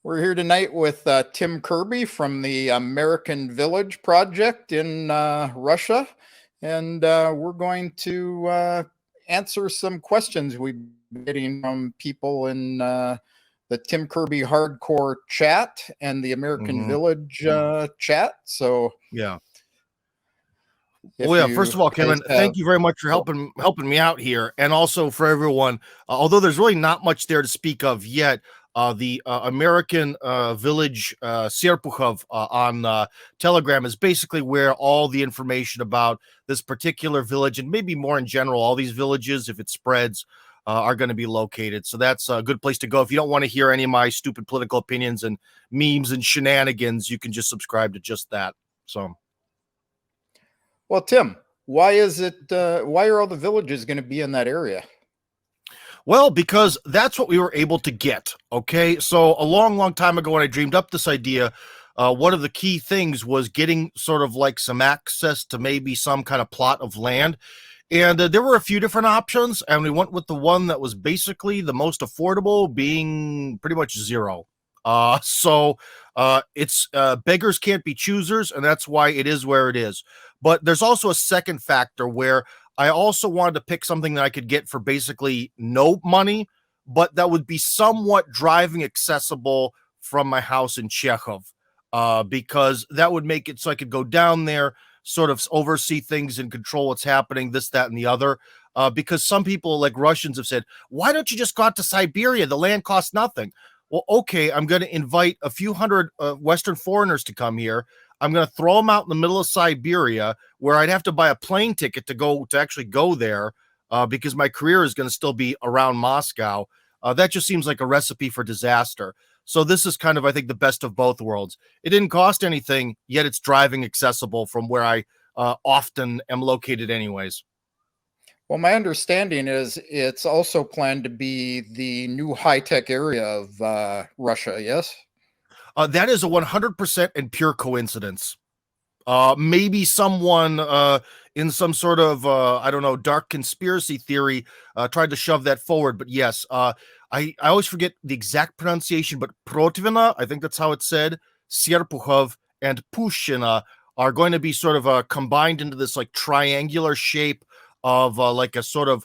We're here tonight with Tim Kirby from the American Village Project in Russia, and we're going to answer some questions we've been getting from people in the Tim Kirby Hardcore chat and the American Village chat. So, yeah. Well, yeah. First of all, Kevin, thank you very much for helping me out here, and also for everyone. Although there's really not much there to speak of yet. The American Village Serpukhov on Telegram is basically where all the information about this particular village, and maybe more in general, all these villages, if it spreads, are going to be located. So that's a good place to go. If you don't want to hear any of my stupid political opinions and memes and shenanigans, you can just subscribe to just that. So, well, Tim, why are all the villages going to be in that area? Well, because that's what we were able to get, okay? So a long, long time ago when I dreamed up this idea, one of the key things was getting sort of like some access to maybe some kind of plot of land. And there were a few different options, and we went with the one that was basically the most affordable, being pretty much zero. It's beggars can't be choosers, and that's why it is where it is. But there's also a second factor where I also wanted to pick something that I could get for basically no money, but that would be somewhat driving accessible from my house in Chekhov, because that would make it so I could go down there, sort of oversee things and control what's happening, this, that, and the other. Because some people, like Russians, have said, why don't you just go out to Siberia? The land costs nothing. Well, okay, I'm going to invite a few hundred Western foreigners to come here. I'm going to throw them out in the middle of Siberia, where I'd have to buy a plane ticket to actually go there, because my career is going to still be around Moscow. That just seems like a recipe for disaster. So this is kind of, I think, the best of both worlds. It didn't cost anything, yet it's driving accessible from where I often am located anyways. Well, my understanding is it's also planned to be the new high-tech area of Russia, yes? That is a 100% and pure coincidence. Maybe someone in some sort of, I don't know, dark conspiracy theory tried to shove that forward. But yes, I always forget the exact pronunciation, but Protvina, I think that's how it's said, Serpukhov and Pushchina are going to be sort of combined into this like triangular shape of like a sort of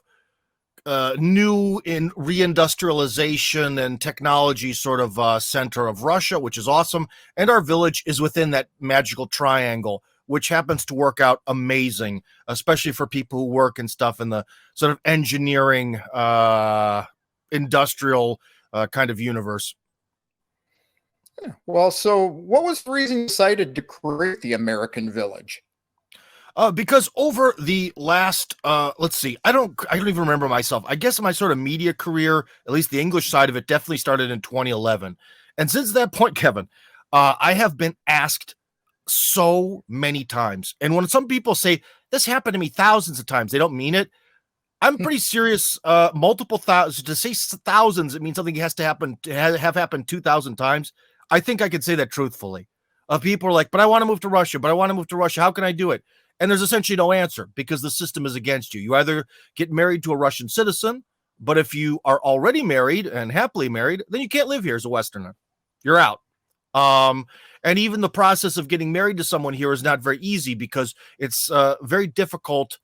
new in reindustrialization and technology sort of center of Russia, which is awesome. And our village is within that magical triangle, which happens to work out amazing, especially for people who work and stuff in the sort of engineering, industrial kind of universe. Well, so what was the reason you decided to create the American Village? Because over the last, let's see, I don't even remember myself. I guess my sort of media career, at least the English side of it, definitely started in 2011. And since that point, Kevin, I have been asked so many times. And when some people say, this happened to me thousands of times, they don't mean it. I'm pretty serious. Multiple thousands. To say thousands, it means something has to happen, have happened 2,000 times. I think I could say that truthfully. People are like, but I want to move to Russia, How can I do it? And there's essentially no answer because the system is against you. You either get married to a Russian citizen, but if you are already married and happily married, then you can't live here as a Westerner. You're out. And even the process of getting married to someone here is not very easy because it's very difficult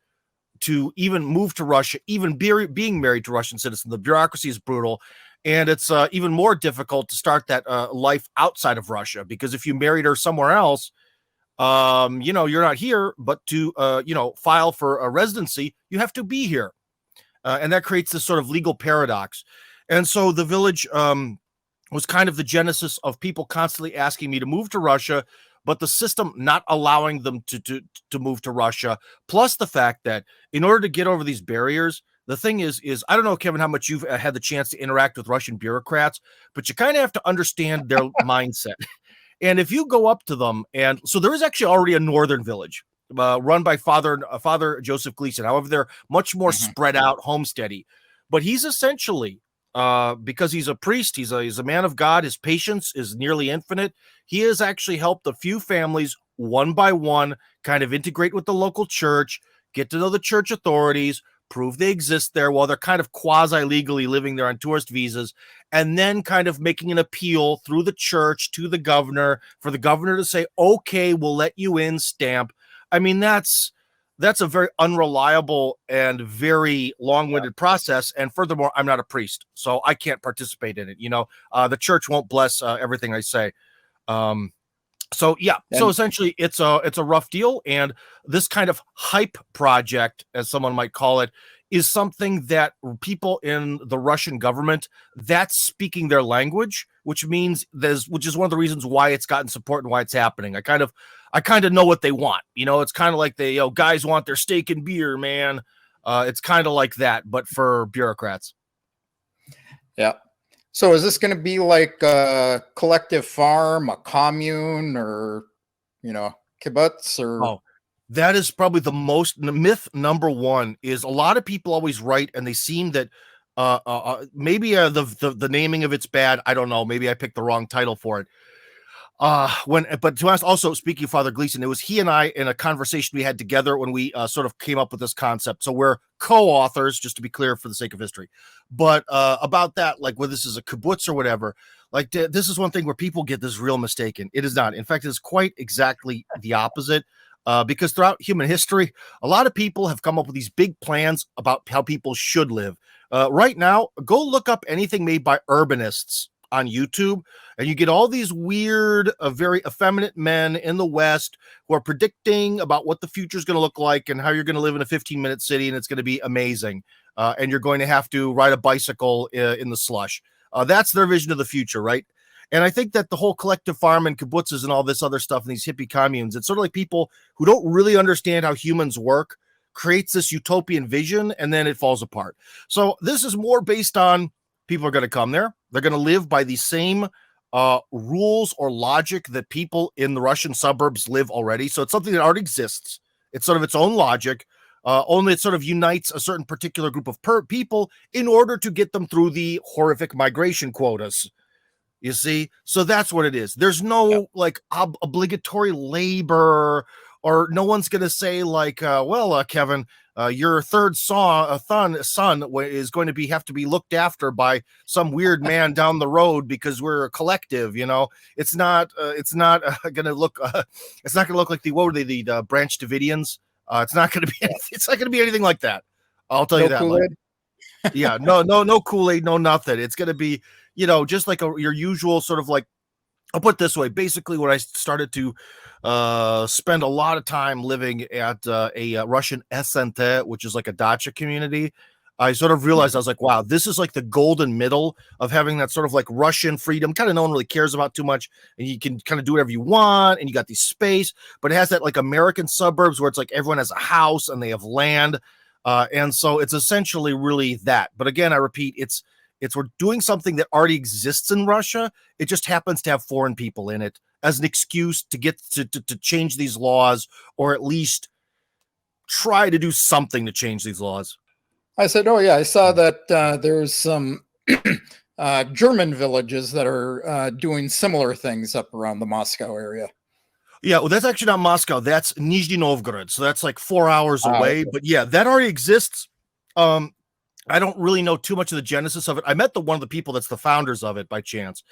to even move to Russia, even being married to a Russian citizen. The bureaucracy is brutal. And it's even more difficult to start that life outside of Russia because if you married her somewhere else, you're not here, but to, file for a residency, you have to be here. And that creates this sort of legal paradox. And so the village was kind of the genesis of people constantly asking me to move to Russia, but the system not allowing them to move to Russia. Plus the fact that in order to get over these barriers, the thing is I don't know, Kevin, how much you've had the chance to interact with Russian bureaucrats, but you kind of have to understand their mindset. And if you go up to them, and so there is actually already a northern village run by Father Joseph Gleason. However, they're much more spread out, homesteady. But he's essentially, because he's a priest, he's a man of God, his patience is nearly infinite. He has actually helped a few families one by one kind of integrate with the local church, get to know the church authorities, prove they exist there while they're kind of quasi-legally living there on tourist visas, and then kind of making an appeal through the church to the governor for the governor to say, okay, we'll let you in, stamp. I mean, that's a very unreliable and very long-winded process. And furthermore, I'm not a priest, so I can't participate in it. The church won't bless everything I say. So essentially it's a rough deal. And this kind of hype project, as someone might call it, is something that people in the Russian government, that's speaking their language, which is one of the reasons why it's gotten support and why it's happening. I kind of know what they want. It's kind of like guys want their steak and beer, man. It's kind of like that, but for bureaucrats. Yeah. So is this going to be like a collective farm, a commune, or, kibbutz? Or that is probably myth number one. Is a lot of people always write, and they seem that maybe the naming of it's bad. I don't know. Maybe I picked the wrong title for it. But to us, also speaking of Father Gleason, it was he and I in a conversation we had together when we sort of came up with this concept. So we're co-authors, just to be clear, for the sake of history. But about that, like whether this is a kibbutz or whatever, like this is one thing where people get this real mistaken. It is not. In fact, it is quite exactly the opposite. Because throughout human history, a lot of people have come up with these big plans about how people should live. Right now, go look up anything made by urbanists on YouTube, and you get all these weird, very effeminate men in the West who are predicting about what the future is going to look like and how you're going to live in a 15-minute city, and it's going to be amazing. And you're going to have to ride a bicycle in the slush. That's their vision of the future, right? And I think that the whole collective farm and kibbutzes and all this other stuff in these hippie communes, it's sort of like people who don't really understand how humans work creates this utopian vision, and then it falls apart. So this is more based on people are going to come there. They're going to live by the same rules or logic that people in the Russian suburbs live already. So it's something that already exists. It's sort of its own logic. Only it sort of unites a certain particular group of people in order to get them through the horrific migration quotas. You see? So that's what it is. There's no obligatory labor, or no one's going to say Kevin, your third son is going to have to be looked after by some weird man down the road because we're a collective. It's not going to look. It's not going to look like the Branch Davidians. It's not going to be. It's not going to be anything like that. I'll tell you that. Yeah, no Kool-Aid, no nothing. It's going to be, just like your usual sort of like, I'll put it this way. Basically, when I started to spend a lot of time living at a Russian SNT, which is like a dacha community, I sort of realized, I was like, wow, this is like the golden middle of having that sort of like Russian freedom. Kind of no one really cares about too much, and you can kind of do whatever you want, and you got the space, but it has that like American suburbs where it's like everyone has a house and they have land. And so it's essentially really that. But again, I repeat, it's we're doing something that already exists in Russia. It just happens to have foreign people in it as an excuse to get to change these laws, or at least try to do something to change these laws. I said, oh yeah, I saw that there's some German villages that are doing similar things up around the Moscow area. Yeah, well, that's actually not Moscow. That's Nizhny Novgorod. So that's like 4 hours away. Okay. But yeah, that already exists. I don't really know too much of the genesis of it. I met one of the people that's the founders of it by chance.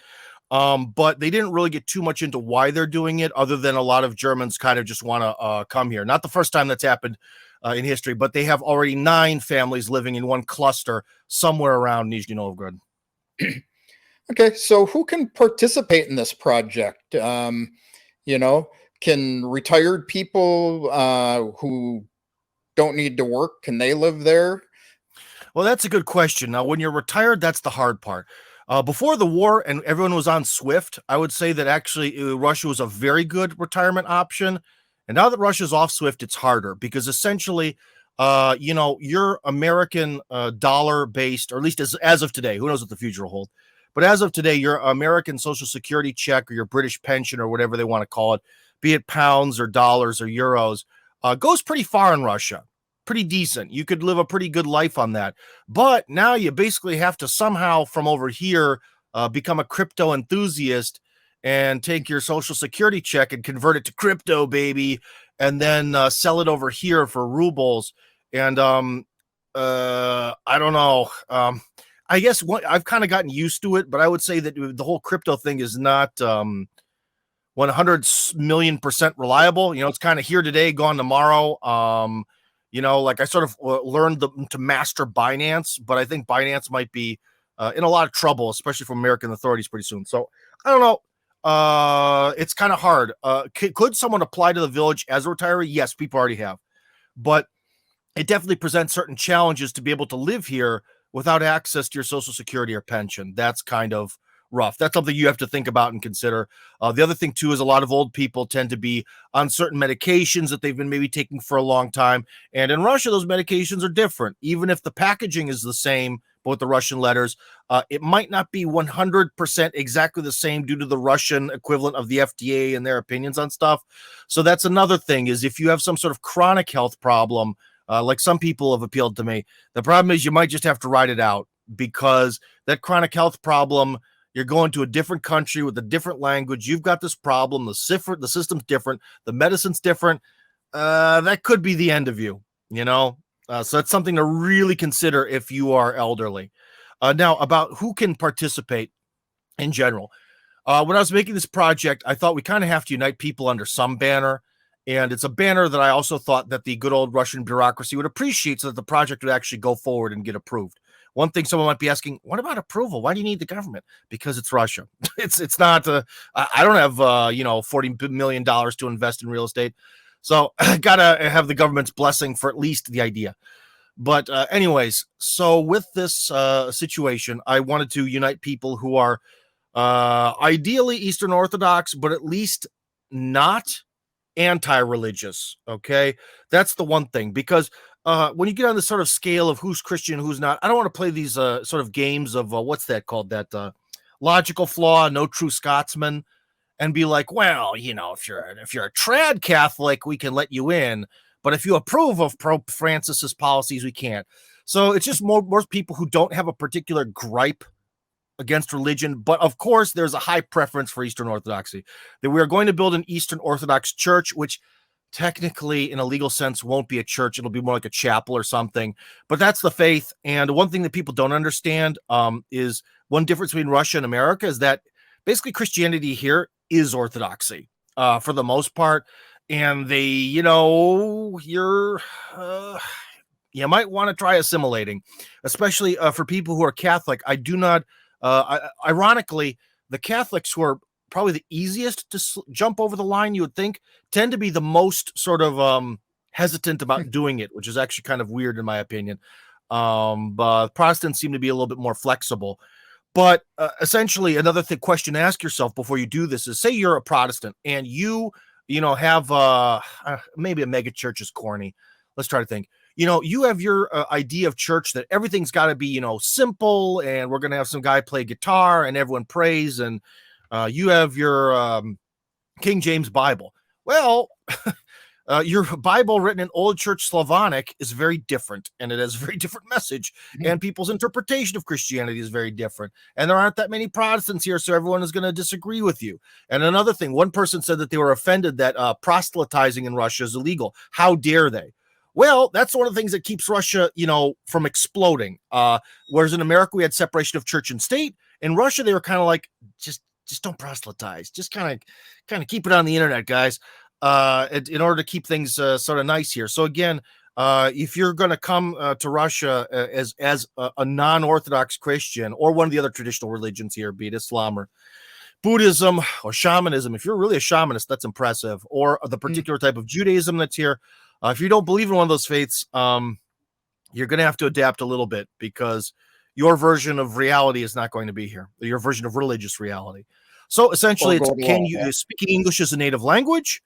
But they didn't really get too much into why they're doing it, other than a lot of Germans kind of just want to come here. Not the first time that's happened in history, but they have already 9 families living in one cluster somewhere around Nizhny Novgorod. Okay, so who can participate in this project? Can retired people who don't need to work, can they live there? Well, that's a good question. Now, when you're retired, that's the hard part. Before the war and everyone was on Swift, I would say that actually Russia was a very good retirement option. And now that Russia's off Swift, it's harder because essentially, your American dollar-based, or at least as of today, who knows what the future will hold. But as of today, your American Social Security check or your British pension or whatever they want to call it, be it pounds or dollars or euros, goes pretty far in Russia. Pretty decent. You could live a pretty good life on that. But now you basically have to somehow from over here become a crypto enthusiast and take your Social Security check and convert it to crypto, baby, and then sell it over here for rubles. And I don't know. I guess I've kind of gotten used to it, but I would say that the whole crypto thing is not 100 million% reliable. It's kind of here today, gone tomorrow. Like I sort of learned to master Binance, but I think Binance might be in a lot of trouble, especially from American authorities pretty soon. So I don't know. It's kind of hard. Could someone apply to the village as a retiree? Yes, people already have, but it definitely presents certain challenges to be able to live here without access to your Social Security or pension. That's kind of rough. That's something you have to think about and consider. The other thing, too, is a lot of old people tend to be on certain medications that they've been maybe taking for a long time. And in Russia, those medications are different. Even if the packaging is the same, but with the Russian letters, it might not be 100% exactly the same due to the Russian equivalent of the FDA and their opinions on stuff. So that's another thing, is if you have some sort of chronic health problem, like some people have appealed to me, the problem is you might just have to ride it out, because that chronic health problem, you're going to a different country with a different language. You've got this problem. The system's different. The medicine's different. That could be the end of you, So it's something to really consider if you are elderly. Now, about who can participate in general. When I was making this project, I thought we kind of have to unite people under some banner. And it's a banner that I also thought that the good old Russian bureaucracy would appreciate, so that the project would actually go forward and get approved. One thing someone might be asking, what about approval? Why do you need the government? Because it's Russia. It's not, I don't have, $40 million to invest in real estate. So I got to have the government's blessing for at least the idea. But anyways, so with this situation, I wanted to unite people who are ideally Eastern Orthodox, but at least not anti-religious. Okay, that's the one thing, because when you get on this sort of scale of who's Christian, who's not, I don't want to play these sort of games of what's that called, that logical flaw, no true Scotsman, and be like, well, if you're a trad Catholic, we can let you in, but if you approve of Pope Francis's policies, we can't. So it's just more people who don't have a particular gripe against religion, but of course there's a high preference for Eastern Orthodoxy, that we are going to build an Eastern Orthodox church, which technically in a legal sense won't be a church. It'll be more like a chapel or something, but that's the faith. And one thing that people don't understand is one difference between Russia and America is that basically Christianity here is Orthodoxy for the most part. And they, you might want to try assimilating, especially for people who are Catholic. I do not, ironically, the Catholics who are probably the easiest to jump over the line, you would think, tend to be the most sort of hesitant about doing it, which is actually kind of weird in my opinion. But Protestants seem to be a little bit more flexible. But essentially, another question to ask yourself before you do this is, say you're a Protestant and you have maybe a mega church is corny. Let's try to think. You have your idea of church that everything's got to be, simple, and we're going to have some guy play guitar and everyone prays, and you have your King James Bible. Well, your Bible written in Old Church Slavonic is very different, and it has a very different message, and people's interpretation of Christianity is very different, and there aren't that many Protestants here, so everyone is going to disagree with you. And another thing, one person said that they were offended that proselytizing in Russia is illegal. How dare they? Well, that's one of the things that keeps Russia, from exploding. Whereas in America, we had separation of church and state. In Russia, they were kind of like, just don't proselytize. Just kind of keep it on the internet, guys, in order to keep things sort of nice here. So again, if you're going to come to Russia as a non-Orthodox Christian, or one of the other traditional religions here, be it Islam or Buddhism or shamanism, if you're really a shamanist, that's impressive, or the particular type of Judaism that's here. If you don't believe in one of those faiths, you're going to have to adapt a little bit, because your version of reality is not going to be here. Your version of religious reality. So essentially, can you speak English as a native language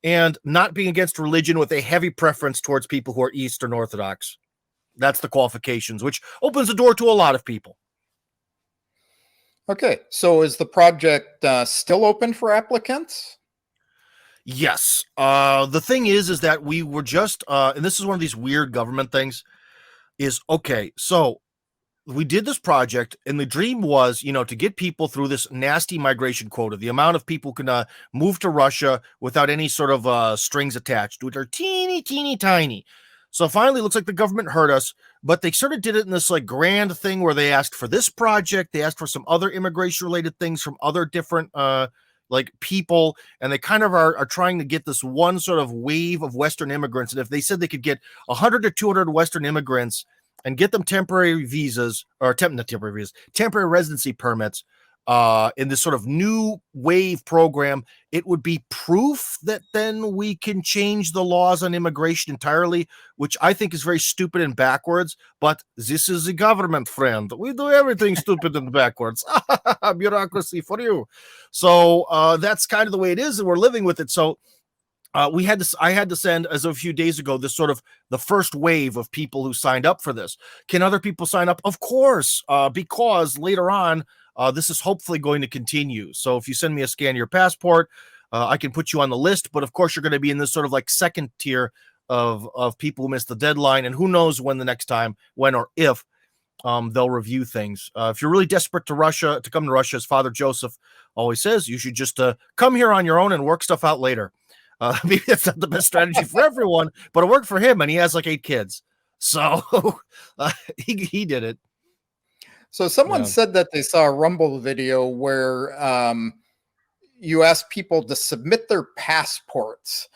and not being against religion with a heavy preference towards people who are Eastern Orthodox. That's the qualifications, which opens the door to a lot of people. Okay, so is the project still open for applicants? Yes. The thing is that we were just, and this is one of these weird government things, is, okay, so we did this project, and the dream was, to get people through this nasty migration quota, the amount of people who can move to Russia without any sort of strings attached, which are teeny, teeny, tiny. So finally, it looks like the government heard us, but they sort of did it in this like grand thing where they asked for this project, they asked for some other immigration related things from other different like people, and they kind of are trying to get this one sort of wave of Western immigrants. And if they said they could get 100 to 200 Western immigrants and get them temporary visas or not temporary visas, temporary residency permits in this sort of new wave program, it would be proof that then we can change the laws on immigration entirely, which I think is very stupid and backwards. But this is the government, friend. We do everything stupid and backwards. Bureaucracy for you. So that's kind of the way it is, and we're living with it. So I had to send, as of a few days ago, this sort of the first wave of people who signed up for this. Can other people sign up? Of course, because later on, this is hopefully going to continue. So if you send me a scan of your passport, I can put you on the list. But of course, you're going to be in this sort of like second tier of people who missed the deadline. And who knows when the next time, when or if they'll review things. If you're really desperate to come to Russia, as Father Joseph always says, you should just come here on your own and work stuff out later. Maybe that's not the best strategy for everyone, but it worked for him, and he has like 8 kids. So he did it. So someone said that they saw a Rumble video where you ask people to submit their passports.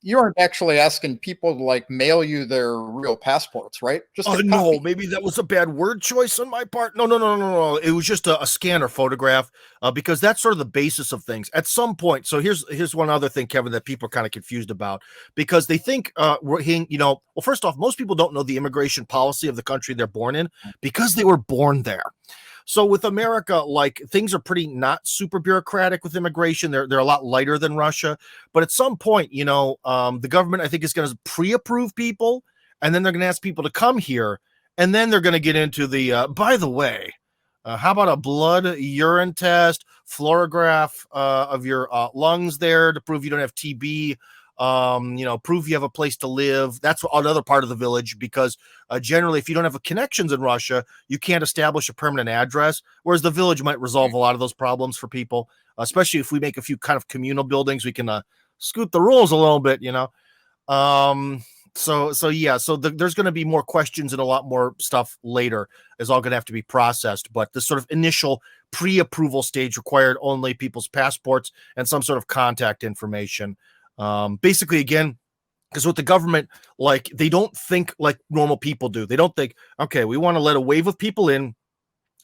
You aren't actually asking people to like mail you their real passports, right? Just no, maybe that was a bad word choice on my part. No. It was just a scan or photograph, because that's sort of the basis of things at some point. So here's one other thing, Kevin, that people are kind of confused about, because they think, well, first off, most people don't know the immigration policy of the country they're born in because they were born there. So with America, like things are pretty not super bureaucratic with immigration. They're a lot lighter than Russia. But at some point, the government, I think, is going to pre-approve people, and then they're going to ask people to come here, and then they're going to get into the, by the way, how about a blood urine test, fluorograph of your lungs there to prove you don't have TB, prove you have a place to live. That's another part of the village, because generally, if you don't have connections in Russia, you can't establish a permanent address, whereas the village might resolve a lot of those problems for people, especially if we make a few kind of communal buildings. We can scoot the rules a little bit, So there's going to be more questions and a lot more stuff later. Is all going to have to be processed. But the sort of initial pre-approval stage required only people's passports and some sort of contact information. Basically, again, because with the government, like, they don't think like normal people do. They don't think, okay, we want to let a wave of people in.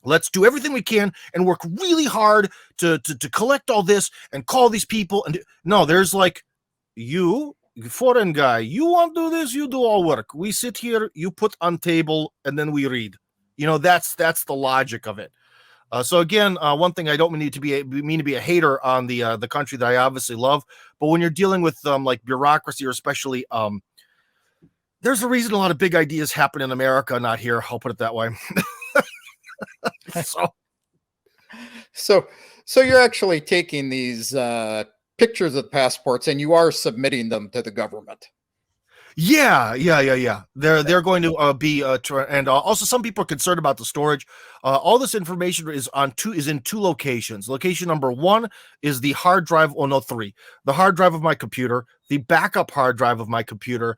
Let's do everything we can and work really hard to collect all this and call these people. And no, there's like, you foreign guy, you want to do this, you do all work. We sit here, you put on table, and then we read. That's the logic of it. So again, one thing, I don't mean to be a hater on the country that I obviously love, but when you're dealing with like bureaucracy, or especially there's a reason a lot of big ideas happen in America, not here. I'll put it that way. So you're actually taking these pictures of passports and you are submitting them to the government. Yeah. They're going to be and also some people are concerned about the storage. All this information is in 2 locations. Location number 1 is the hard drive. Oh no, 3. The hard drive of my computer, the backup hard drive of my computer,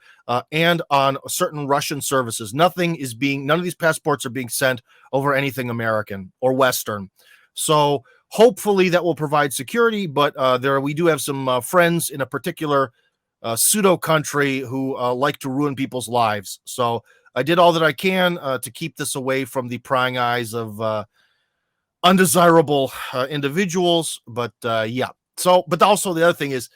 and on certain Russian services. None of these passports are being sent over anything American or Western. So hopefully that will provide security. But we do have some friends in a particular pseudo country who like to ruin people's lives. So I did all that I can to keep this away from the prying eyes of undesirable individuals. But yeah. So, but also the other thing is,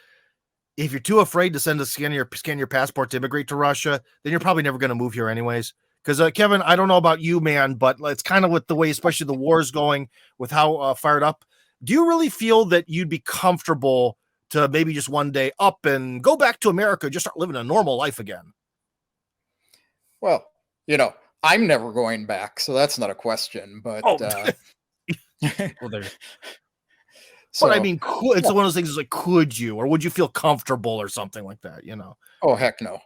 if you're too afraid to scan your passport to immigrate to Russia, then you're probably never going to move here anyways. Because Kevin, I don't know about you, man, but it's kind of with the way, especially the war is going, with how fired up. Do you really feel that you'd be comfortable to maybe just one day up and go back to America, just start living a normal life again? Well, I'm never going back, so that's not a question. But well, there. So, but I mean, it's one of those things. Is like, could you, or would you feel comfortable, or something like that? Oh heck no.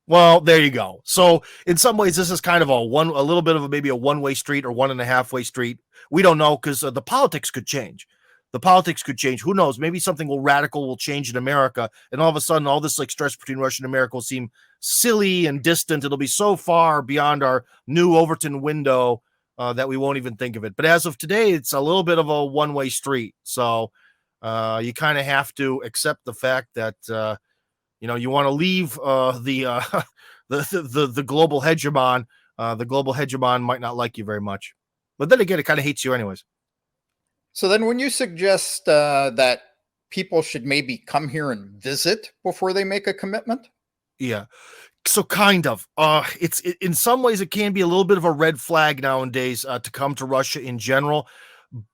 Well, there you go. So in some ways, this is kind of a little bit of maybe a one-way street or 1.5-way street. We don't know, because the politics could change. the politics could change. Who knows? Maybe something radical will change in America, and all of a sudden, all this like stress between Russia and America will seem silly and distant. It'll be so far beyond our new Overton window that we won't even think of it. But as of today, it's a little bit of a one-way street. So you kind of have to accept the fact that you want to leave the global hegemon. The global hegemon might not like you very much, but then again, it kind of hates you anyways. So then, when you suggest that people should maybe come here and visit before they make a commitment? Yeah. So kind of, it's in some ways it can be a little bit of a red flag nowadays to come to Russia in general,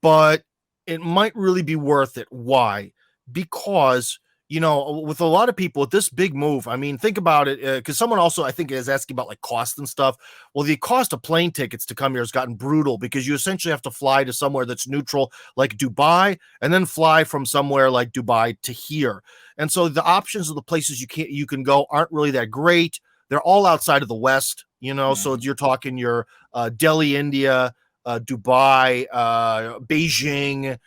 but it might really be worth it. Why? Because, with a lot of people with this big move, I mean, think about it, because someone also, I think, is asking about like cost and stuff. Well, the cost of plane tickets to come here has gotten brutal because you essentially have to fly to somewhere that's neutral, like Dubai, and then fly from somewhere like Dubai to here. And so the options of the places you can go aren't really that great. They're all outside of the West, so you're talking your Delhi, India, Dubai, Beijing,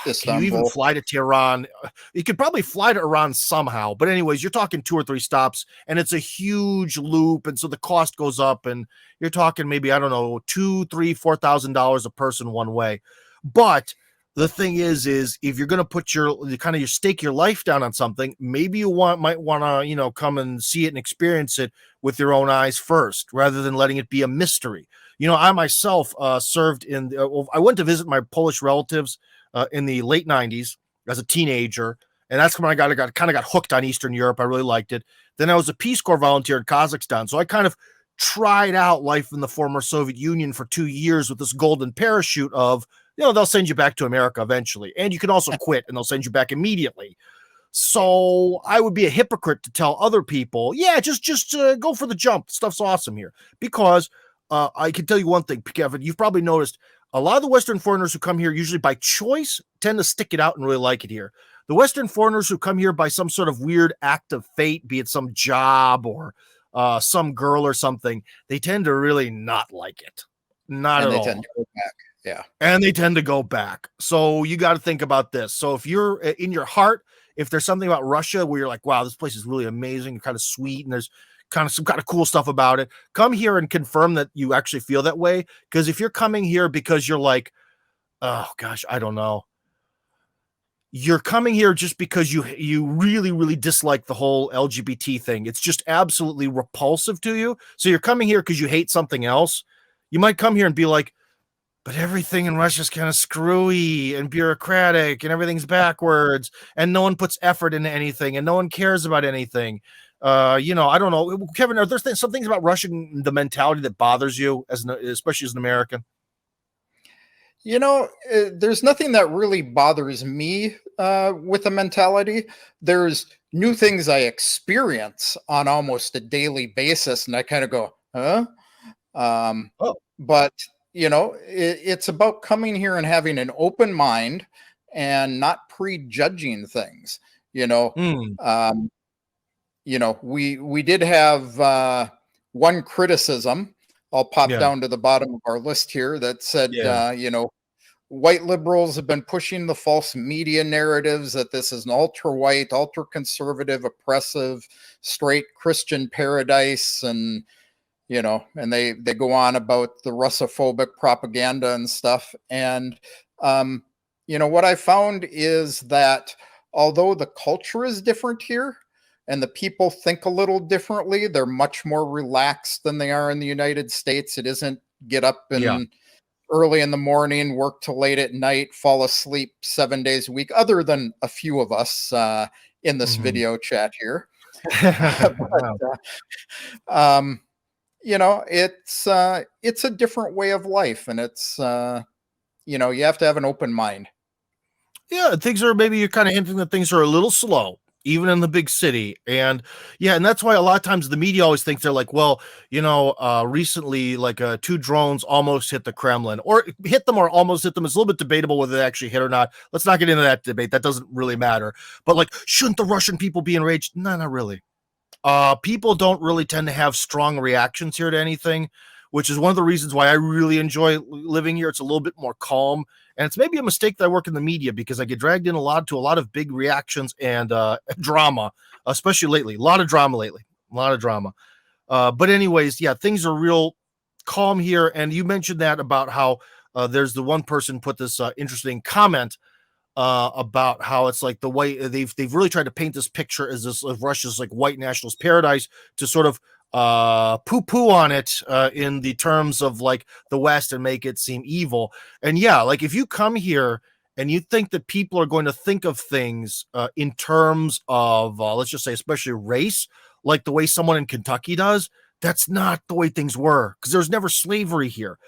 Istanbul. can you even fly to Tehran? You could probably fly to Iran somehow, but anyways, you're talking 2 or 3 stops, and it's a huge loop, and so the cost goes up, and you're talking maybe, I don't know, $2,000, $3,000, $4,000 a person one way. But the thing is if you're going to put your stake your life down on something, maybe you might want to come and see it and experience it with your own eyes first, rather than letting it be a mystery. I myself served in. I went to visit my Polish relatives in the late 90s as a teenager, and that's when I kind of got hooked on Eastern Europe. I really liked it. Then I was a Peace Corps volunteer in Kazakhstan, so I kind of tried out life in the former Soviet Union for 2 years with this golden parachute of, they'll send you back to America eventually, and you can also quit and they'll send you back immediately. So I would be a hypocrite to tell other people, yeah, just go for the jump. Stuff's awesome here. Because I can tell you one thing, Kevin, you've probably noticed a lot of the Western foreigners who come here, usually by choice, tend to stick it out and really like it here. The Western foreigners who come here by some sort of weird act of fate, be it some job or some girl or something, they tend to really not like it. Not at all. Tend to go back. Yeah. And they tend to go back. So you got to think about this. So if you're in your heart, if there's something about Russia where you're like, wow, this place is really amazing, kind of sweet, and there's kind of some kind of cool stuff about it, come here and confirm that you actually feel that way. Because if you're coming here because you're like, oh gosh, I don't know, you're coming here just because you really, really dislike the whole LGBT thing. It's just absolutely repulsive to you. So you're coming here because you hate something else. You might come here and be like, but everything in Russia is kind of screwy and bureaucratic and everything's backwards and no one puts effort into anything and no one cares about anything. I don't know. Kevin, are there some things about Russian, the mentality that bothers you, especially as an American? There's nothing that really bothers me with the mentality. There's new things I experience on almost a daily basis, and I kind of go, huh? But it's about coming here and having an open mind and not prejudging things. We did have one criticism. I'll pop down to the bottom of our list here that said, white liberals have been pushing the false media narratives that this is an ultra-white, ultra-conservative, oppressive, straight Christian paradise, and and they go on about the Russophobic propaganda and stuff. And, what I found is that although the culture is different here and the people think a little differently, they're much more relaxed than they are in the United States. It isn't get up and early in the morning, work till late at night, fall asleep 7 days a week, other than a few of us in this video chat here. It's a different way of life, and it's you have to have an open mind. Yeah, things are, maybe you're kind of hinting that things are a little slow, even in the big city. And and that's why a lot of times the media always thinks they're like, well, recently like 2 drones almost hit the Kremlin, or hit them or almost hit them. It's a little bit debatable whether they actually hit or not. Let's not get into that debate. That doesn't really matter. But like, shouldn't the Russian people be enraged? No, not really. People don't really tend to have strong reactions here to anything, which is one of the reasons why I really enjoy living here. It's a little bit more calm, And it's maybe a mistake that I work in the media because I get dragged in a lot of big reactions and drama, especially lately. A lot of drama lately. A lot of drama. But anyways, yeah, things are real calm here. And you mentioned that about how there's the one person put this interesting comment about how it's like the way they've really tried to paint this picture as this of Russia's like white nationalist paradise to sort of poo-poo on it in the terms of like the West and make it seem evil. And yeah, like if you come here and you think that people are going to think of things in terms of let's just say especially race, like the way someone in Kentucky does, that's not the way things were, because there's never slavery here.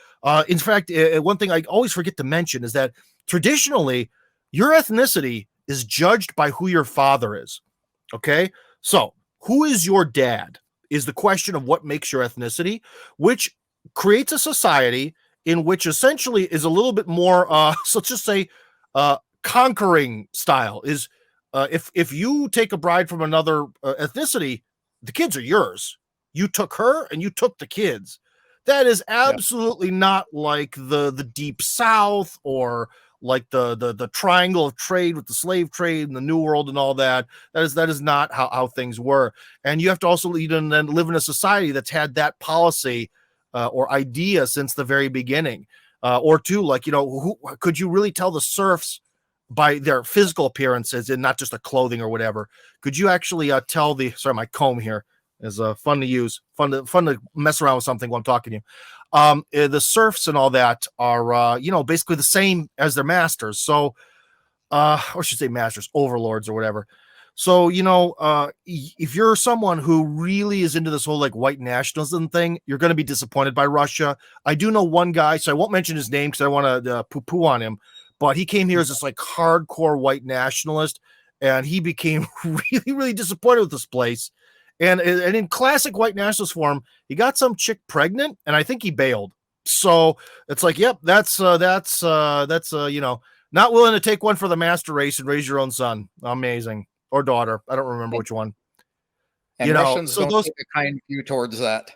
In fact, one thing I always forget to mention is that traditionally your ethnicity is judged by who your father is. Okay. So who is your dad is the question of what makes your ethnicity, which creates a society in which essentially is a little bit more, so let's just say, conquering style is if you take a bride from another ethnicity, the kids are yours. You took her and you took the kids. That is absolutely not like the Deep South or like the triangle of trade with the slave trade and the New World and all that. That is not how things were. And you have to also live in a society that's had that policy or idea since the very beginning. Or two, like, who could you really tell the serfs by their physical appearances and not just the clothing or whatever? Could you actually tell sorry, my comb here is fun to use, fun to mess around with something while I'm talking to you. The serfs and all that are, basically the same as their masters. So, or I should say masters, overlords or whatever. So, if you're someone who really is into this whole like white nationalism thing, you're going to be disappointed by Russia. I do know one guy, so I won't mention his name because I want to poo-poo on him, but he came here as this like hardcore white nationalist, and he became really, really disappointed with this place. And in classic white nationalist form, he got some chick pregnant, and I think he bailed. So it's like, yep, that's not willing to take one for the master race and raise your own son. Amazing. Or daughter. I don't remember which one. And Russians don't take a kind view towards that.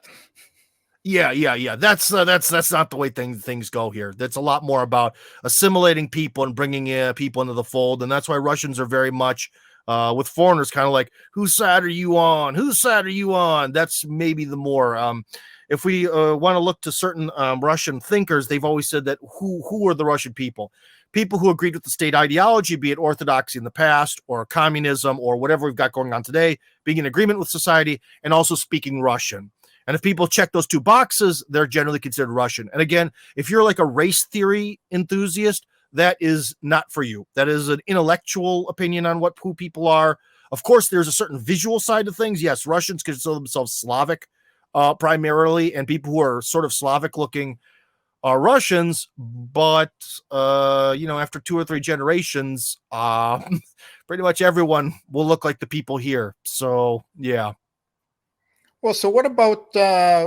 Yeah. That's not the way things go here. That's a lot more about assimilating people and bringing people into the fold. And that's why Russians are very much with foreigners, kind of like, whose side are you on? Whose side are you on? That's maybe the more, if we want to look to certain Russian thinkers, they've always said that who are the Russian people? People who agreed with the state ideology, be it orthodoxy in the past or communism or whatever we've got going on today, being in agreement with society and also speaking Russian. And if people check those two boxes, they're generally considered Russian. And again, if you're like a race theory enthusiast, that is not for you. That is an intellectual opinion on who people are. Of course, there's a certain visual side of things. Yes, Russians consider themselves Slavic primarily, and people who are sort of Slavic looking are Russians. But, after 2 or 3 generations, pretty much everyone will look like the people here. So, yeah. Well, so what about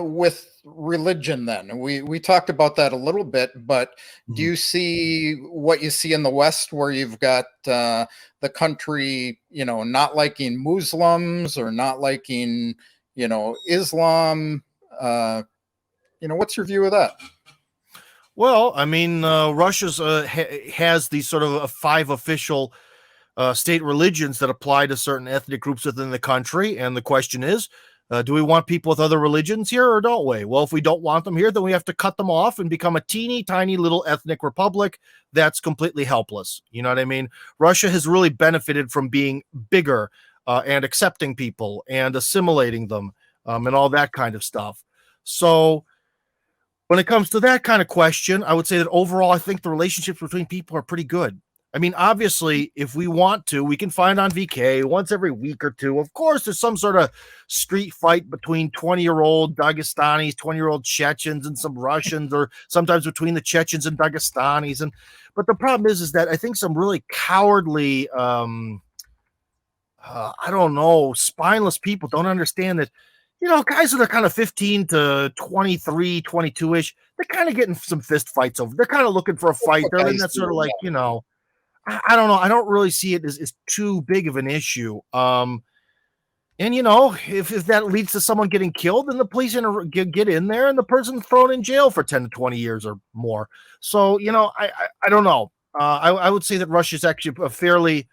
with religion then? We talked about that a little bit, but do you see what you see in the West where you've got the country, not liking Muslims or not liking, Islam? What's your view of that? Well, I mean, Russia's has these sort of 5 official state religions that apply to certain ethnic groups within the country. And the question is, do we want people with other religions here or don't we? Well, if we don't want them here, then we have to cut them off and become a teeny tiny little ethnic republic that's completely helpless. You know what I mean? Russia has really benefited from being bigger and accepting people and assimilating them and all that kind of stuff. So when it comes to that kind of question, I would say that overall, I think the relationships between people are pretty good. I mean, obviously, if we want to, we can find on VK once every week or two. Of course, there's some sort of street fight between 20-year-old Dagestanis, 20-year-old Chechens, and some Russians, or sometimes between the Chechens and Dagestanis. But the problem is that I think some really cowardly, spineless people don't understand that, guys that are kind of 15 to 23, 22-ish, they're kind of getting some fist fights over. They're kind of looking for a fight. They're in that sort of like, I don't know. I don't really see it as too big of an issue. And And, if that leads to someone getting killed, then the police get in there and the person's thrown in jail for 10 to 20 years or more. So, I don't know. I would say that Russia is actually a fairly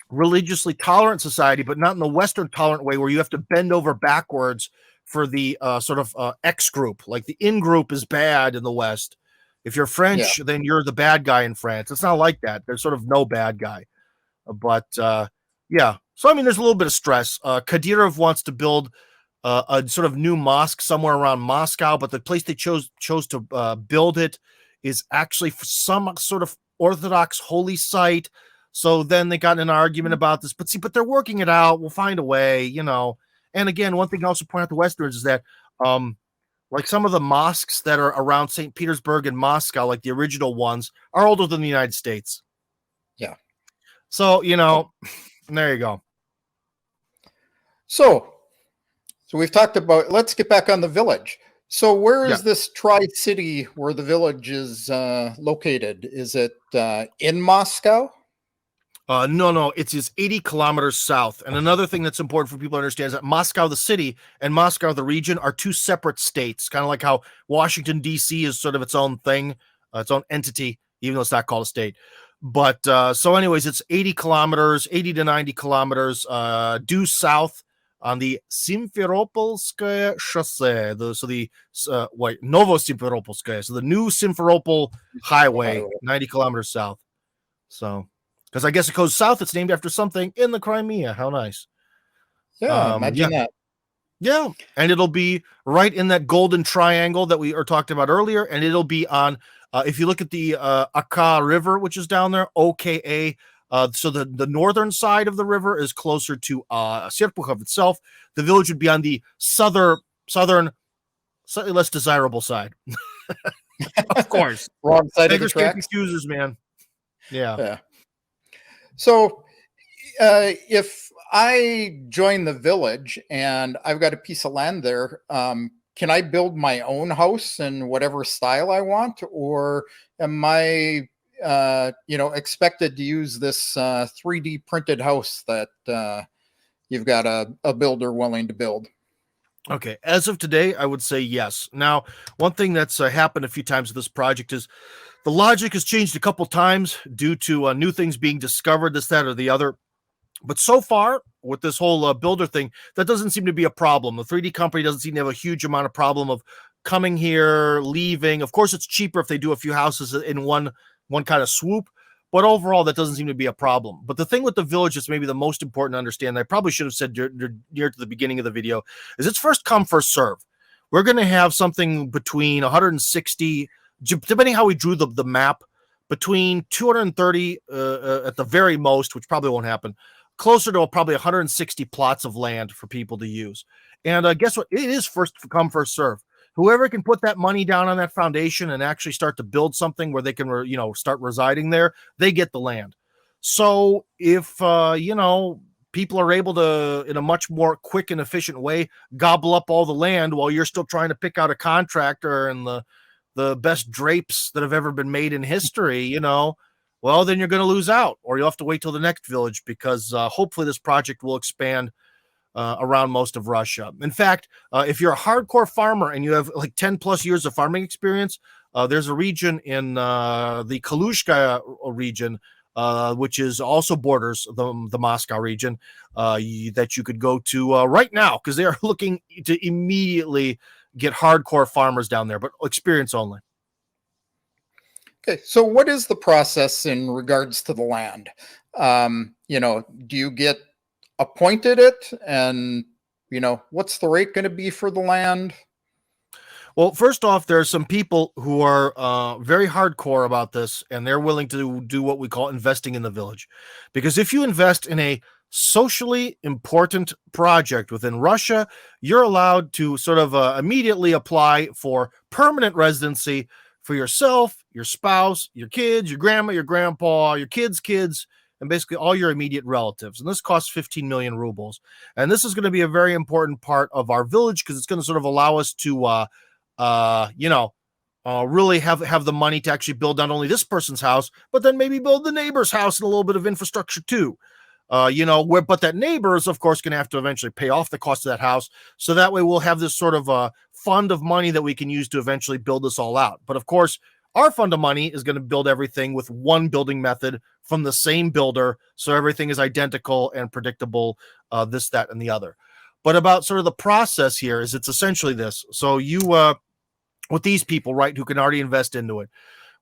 religiously tolerant society, but not in the Western tolerant way where you have to bend over backwards for the sort of X group. Like the in group is bad in the West. If you're French, then you're the bad guy in France. It's not like that. There's sort of no bad guy. But yeah. So, I mean, there's a little bit of stress. Kadyrov wants to build a sort of new mosque somewhere around Moscow, but the place they chose to build it is actually for some sort of Orthodox holy site. So then they got in an argument about this. But they're working it out. We'll find a way, And again, one thing I also point out to Westerns is that like some of the mosques that are around St. Petersburg and Moscow, like the original ones, are older than the United States. Yeah. So, there you go. So we've talked about, let's get back on the village. So where is this Tri-City where the village is located? Is it in Moscow? No, it's 80 kilometers south. And another thing that's important for people to understand is that Moscow, the city, and Moscow, the region, are two separate states, kind of like how Washington, D.C. is sort of its own thing, its own entity, even though it's not called a state. But so anyways, it's 80 to 90 kilometers due south on the Simferopolskaya Chaussee, Novo-Simferopolskaya, so the new Simferopol highway, 90 kilometers south. So, because I guess it goes south, it's named after something in the Crimea. How nice. Yeah, imagine that. Yeah, and it'll be right in that golden triangle that we talked about earlier, and it'll be on, if you look at the Aka River, which is down there, OKA, so the northern side of the river is closer to Serpukhov itself. The village would be on the southern, slightly less desirable side. Of course. Wrong side of the tracks. Confusers, man. Yeah. So if I join the village and I've got a piece of land there, can I build my own house in whatever style I want? Or am I expected to use this 3D printed house that you've got a builder willing to build? Okay, as of today, I would say yes. Now, one thing that's happened a few times with this project is the logic has changed a couple times due to new things being discovered, this, that, or the other. But so far, with this whole builder thing, that doesn't seem to be a problem. The 3D company doesn't seem to have a huge amount of problem of coming here, leaving. Of course, it's cheaper if they do a few houses in one kind of swoop. But overall, that doesn't seem to be a problem. But the thing with the village that's maybe the most important to understand, I probably should have said near to the beginning of the video, is it's first come, first serve. We're going to have something between 160, depending how we drew the map, between 230 at the very most, which probably won't happen, closer to probably 160 plots of land for people to use. And guess what? It is first come, first serve. Whoever can put that money down on that foundation and actually start to build something where they can, start residing there, they get the land. So if, people are able to, in a much more quick and efficient way, gobble up all the land while you're still trying to pick out a contractor and the best drapes that have ever been made in history, well, then you're going to lose out, or you'll have to wait till the next village because hopefully this project will expand around most of Russia. In fact, if you're a hardcore farmer and you have like 10 plus years of farming experience, there's a region in the Kalushka region, which is also borders the Moscow region, that you could go to right now because they are looking to immediately get hardcore farmers down there, but experience only. Okay, so what is the process in regards to the land? Do you get appointed it, and what's the rate going to be for the land? Well, first off, there are some people who are very hardcore about this, and they're willing to do what we call investing in the village. Because if you invest in a socially important project within Russia, you're allowed to sort of immediately apply for permanent residency for yourself, your spouse, your kids, your grandma, your grandpa, your kids' kids, and basically all your immediate relatives. And this costs 15 million rubles. And this is going to be a very important part of our village because it's going to sort of allow us to, really have the money to actually build not only this person's house, but then maybe build the neighbor's house and a little bit of infrastructure too. but that neighbor is, of course, going to have to eventually pay off the cost of that house. So that way we'll have this sort of fund of money that we can use to eventually build this all out. But of course, our fund of money is going to build everything with one building method from the same builder. So everything is identical and predictable, this, that, and the other. But about sort of the process here is it's essentially this. So you, with these people, right, who can already invest into it.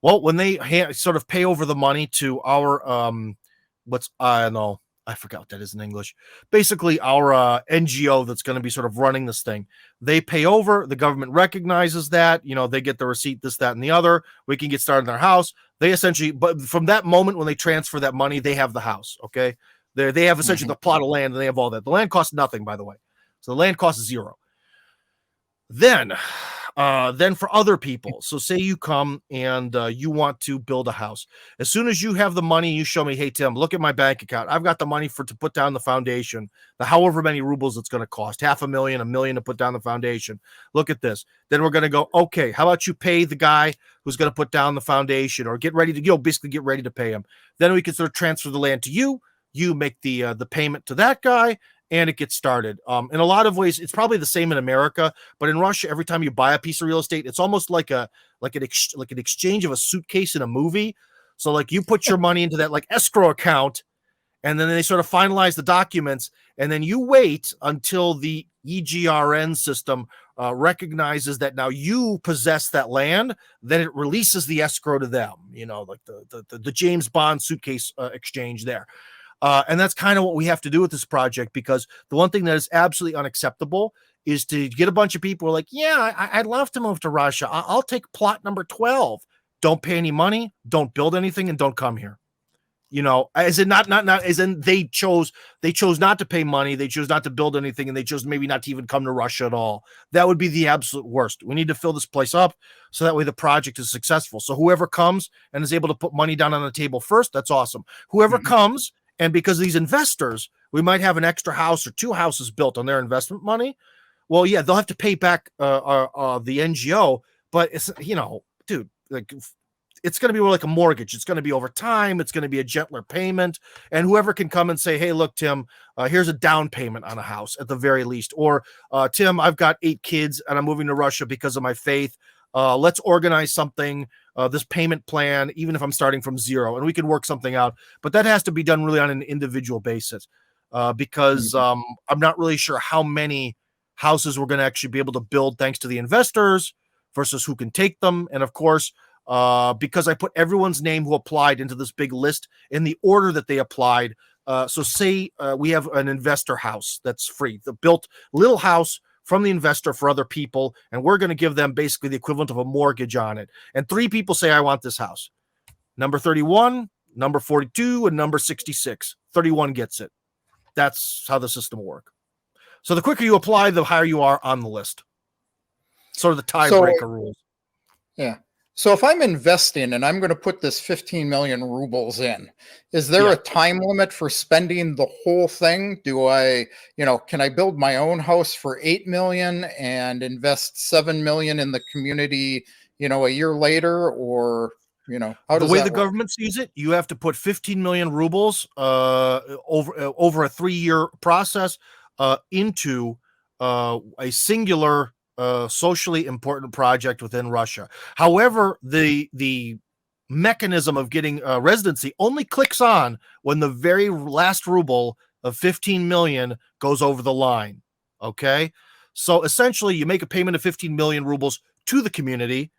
Well, when they sort of pay over the money to our, I don't know, I forgot what that is in English. Basically, our NGO that's going to be sort of running this thing. They pay over. The government recognizes that. They get the receipt, this, that, and the other. We can get started in their house. They essentially, but from that moment when they transfer that money, they have the house. Okay, they have essentially the plot of land, and they have all that. The land costs nothing, by the way. So the land costs zero. Then for other people, so say you come and you want to build a house. As soon as you have the money, you show me, hey, Tim, look at my bank account. I've got the money to put down the foundation, the however many rubles it's going to cost, $500,000, $1 million to put down the foundation. Look at this. Then we're going to go, okay, how about you pay the guy who's going to put down the foundation, or get ready to, basically get ready to pay him. Then we can sort of transfer the land to you. You make the payment to that guy, and it gets started. In a lot of ways, it's probably the same in America, but in Russia, every time you buy a piece of real estate, it's almost like an exchange of a suitcase in a movie. So like you put your money into that like escrow account, and then they sort of finalize the documents, and then you wait until the EGRN system recognizes that now you possess that land. Then it releases the escrow to them. Like the James Bond suitcase exchange there. And that's kind of what we have to do with this project, because the one thing that is absolutely unacceptable is to get a bunch of people who are like, yeah, I'd love to move to Russia. I'll take plot number 12. Don't pay any money, don't build anything, and don't come here. As in not as in they chose not to pay money, they chose not to build anything, and they chose maybe not to even come to Russia at all. That would be the absolute worst. We need to fill this place up so that way the project is successful. So whoever comes and is able to put money down on the table first, that's awesome. Whoever comes, and because these investors, we might have an extra house or two houses built on their investment money. Well, yeah, they'll have to pay back the NGO, but it's, dude, like it's going to be more like a mortgage. It's going to be over time. It's going to be a gentler payment. And whoever can come and say, hey, look, Tim, here's a down payment on a house at the very least. Or Tim, I've got 8 kids and I'm moving to Russia because of my faith. Let's organize something, this payment plan, even if I'm starting from zero, and we can work something out. But that has to be done really on an individual basis, because I'm not really sure how many houses we're going to actually be able to build thanks to the investors versus who can take them. And of course, because I put everyone's name who applied into this big list in the order that they applied. So say we have an investor house that's free, the built little house from the investor for other people, and we're going to give them basically the equivalent of a mortgage on it. And 3 people say, I want this house. Number 31, number 42, and number 66. 31 gets it. That's how the system will work. So the quicker you apply, the higher you are on the list. Sort of the tiebreaker rules. Yeah. So if I'm investing and I'm going to put this 15 million rubles in, is there a time limit for spending the whole thing? Do I, can I build my own house for 8 million and invest 7 million in the community, a year later? Or, how does the way that the work? government sees it, you have to put 15 million rubles over a 3-year process into a singular socially important project within Russia. However, the mechanism of getting residency only clicks on when the very last ruble of 15 million goes over the line. Okay, so essentially, you make a payment of 15 million rubles to the community.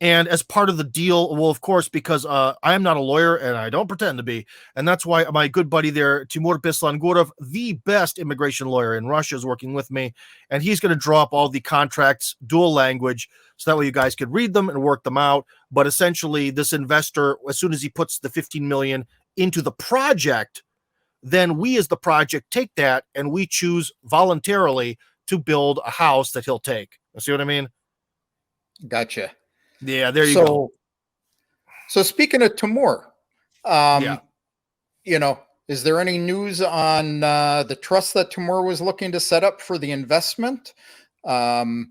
And as part of the deal, well, of course, because I am not a lawyer and I don't pretend to be, and that's why my good buddy there, Timur Bislangurov, the best immigration lawyer in Russia, is working with me, and he's going to draw up all the contracts, dual language, so that way you guys could read them and work them out. But essentially, this investor, as soon as he puts the 15 million into the project, then we as the project take that and we choose voluntarily to build a house that he'll take. You see what I mean? Gotcha. Yeah, there you go. So speaking of Timur, is there any news on the trust that Timur was looking to set up for the investment? No.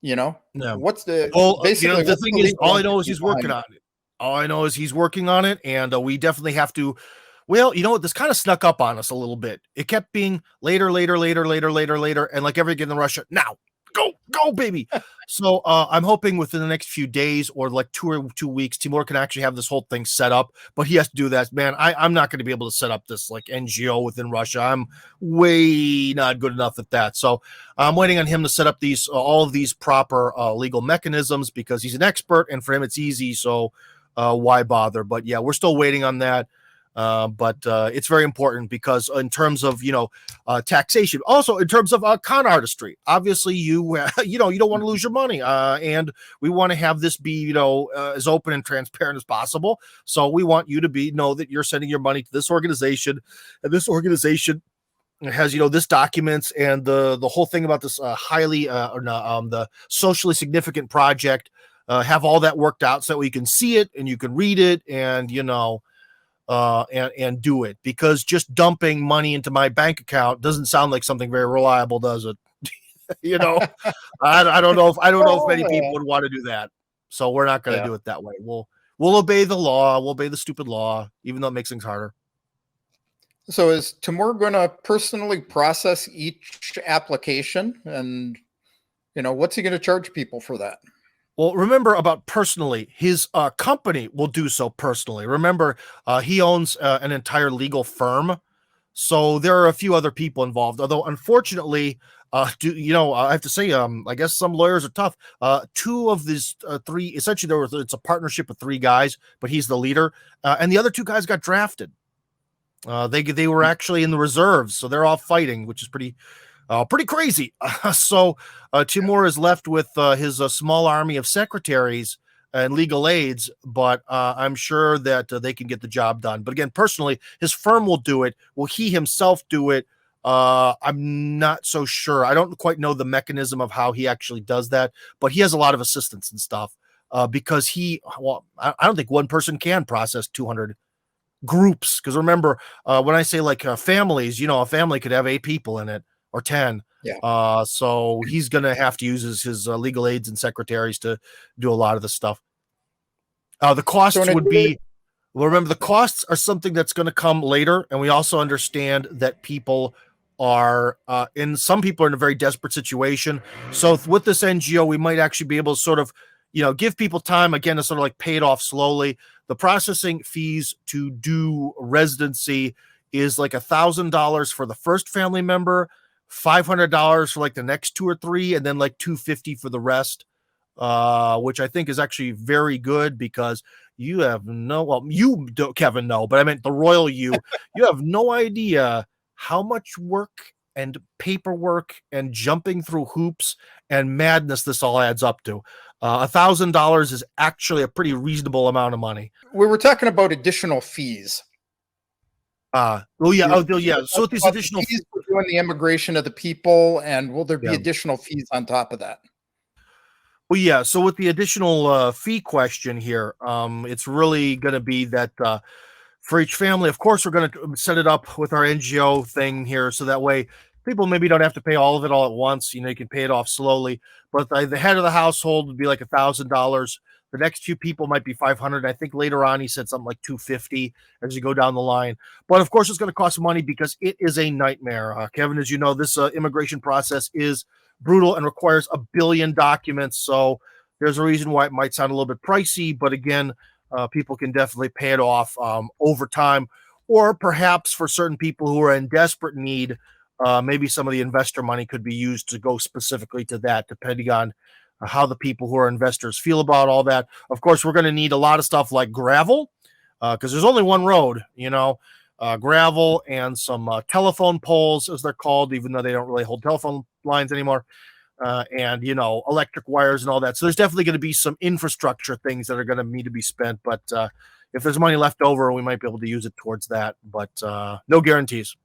What's the basically the thing is, all I know is he's working on it. All I know is he's working on it, and we definitely have to. Well, you know what? This kind of snuck up on us a little bit. It kept being later, later, later, later, later, later, and like everything in Russia, now, go, baby. So I'm hoping within the next few days or like 2 weeks, Timur can actually have this whole thing set up. But he has to do that, man. I'm not going to be able to set up this like NGO within Russia. I'm way not good enough at that. So I'm waiting on him to set up these all of these proper legal mechanisms because he's an expert, and for him it's easy. So why bother? But yeah, we're still waiting on that. But it's very important because in terms of, taxation, also in terms of con artistry, obviously you don't want to lose your money. And we want to have this be, as open and transparent as possible. So we want you to know that you're sending your money to this organization, and this organization has, this documents and the whole thing about this highly the socially significant project, have all that worked out so that we can see it and you can read it and, and do it, because just dumping money into my bank account doesn't sound like something very reliable, does it? I don't know if many people would want to do that. So we're not going to do it that way. We'll obey the law. We'll obey the stupid law, even though it makes things harder. So is Timur going to personally process each application, and what's he going to charge people for that? Well, remember about personally, his company will do so personally. Remember, he owns an entire legal firm. So there are a few other people involved, although unfortunately, I have to say, I guess some lawyers are tough. Two of these three, essentially it's a partnership of three guys, but he's the leader. And the other two guys got drafted. They were actually in the reserves. So they're all fighting, which is pretty crazy. So Timur is left with his small army of secretaries and legal aides, but I'm sure that they can get the job done. But again, personally, his firm will do it. Will he himself do it? I'm not so sure. I don't quite know the mechanism of how he actually does that, but he has a lot of assistants and stuff because I don't think one person can process 200 groups. Because remember, when I say like families, a family could have 8 people in it. Or 10. Yeah. So he's going to have to use his legal aides and secretaries to do a lot of the stuff. The costs would be, remember, the costs are something that's going to come later. And we also understand that people are some people are in a very desperate situation. So with this NGO, we might actually be able to sort of, give people time again to sort of like pay it off slowly. The processing fees to do residency is like $1,000 for the first family member, $500 for like the next 2 or 3, and then like $250 for the rest, which I think is actually very good because you have you don't, Kevin, no, but I meant the royal you have no idea how much work and paperwork and jumping through hoops and madness this all adds up to. $1,000 is actually a pretty reasonable amount of money. We were talking about additional fees. So with these additional fees for doing the immigration of the people, and will there be additional fees on top of that? Well, yeah. So with the additional fee question here, it's really going to be that for each family, of course, we're going to set it up with our NGO thing here, so that way people maybe don't have to pay all of it all at once. You can pay it off slowly. But the head of the household would be like $1,000. The next 2 people might be $500. I think later on he said something like $250 as you go down the line. But of course, it's going to cost money because it is a nightmare. Kevin, as you know, this immigration process is brutal and requires 1 billion documents. So there's a reason why it might sound a little bit pricey. But again, people can definitely pay it off over time. Or perhaps for certain people who are in desperate need, maybe some of the investor money could be used to go specifically to that, depending on how the people who are investors feel about all that. Of course, we're going to need a lot of stuff like gravel because there's only one road, gravel and some telephone poles, as they're called, even though they don't really hold telephone lines anymore, and, electric wires and all that. So there's definitely going to be some infrastructure things that are going to need to be spent. But if there's money left over, we might be able to use it towards that. But no guarantees.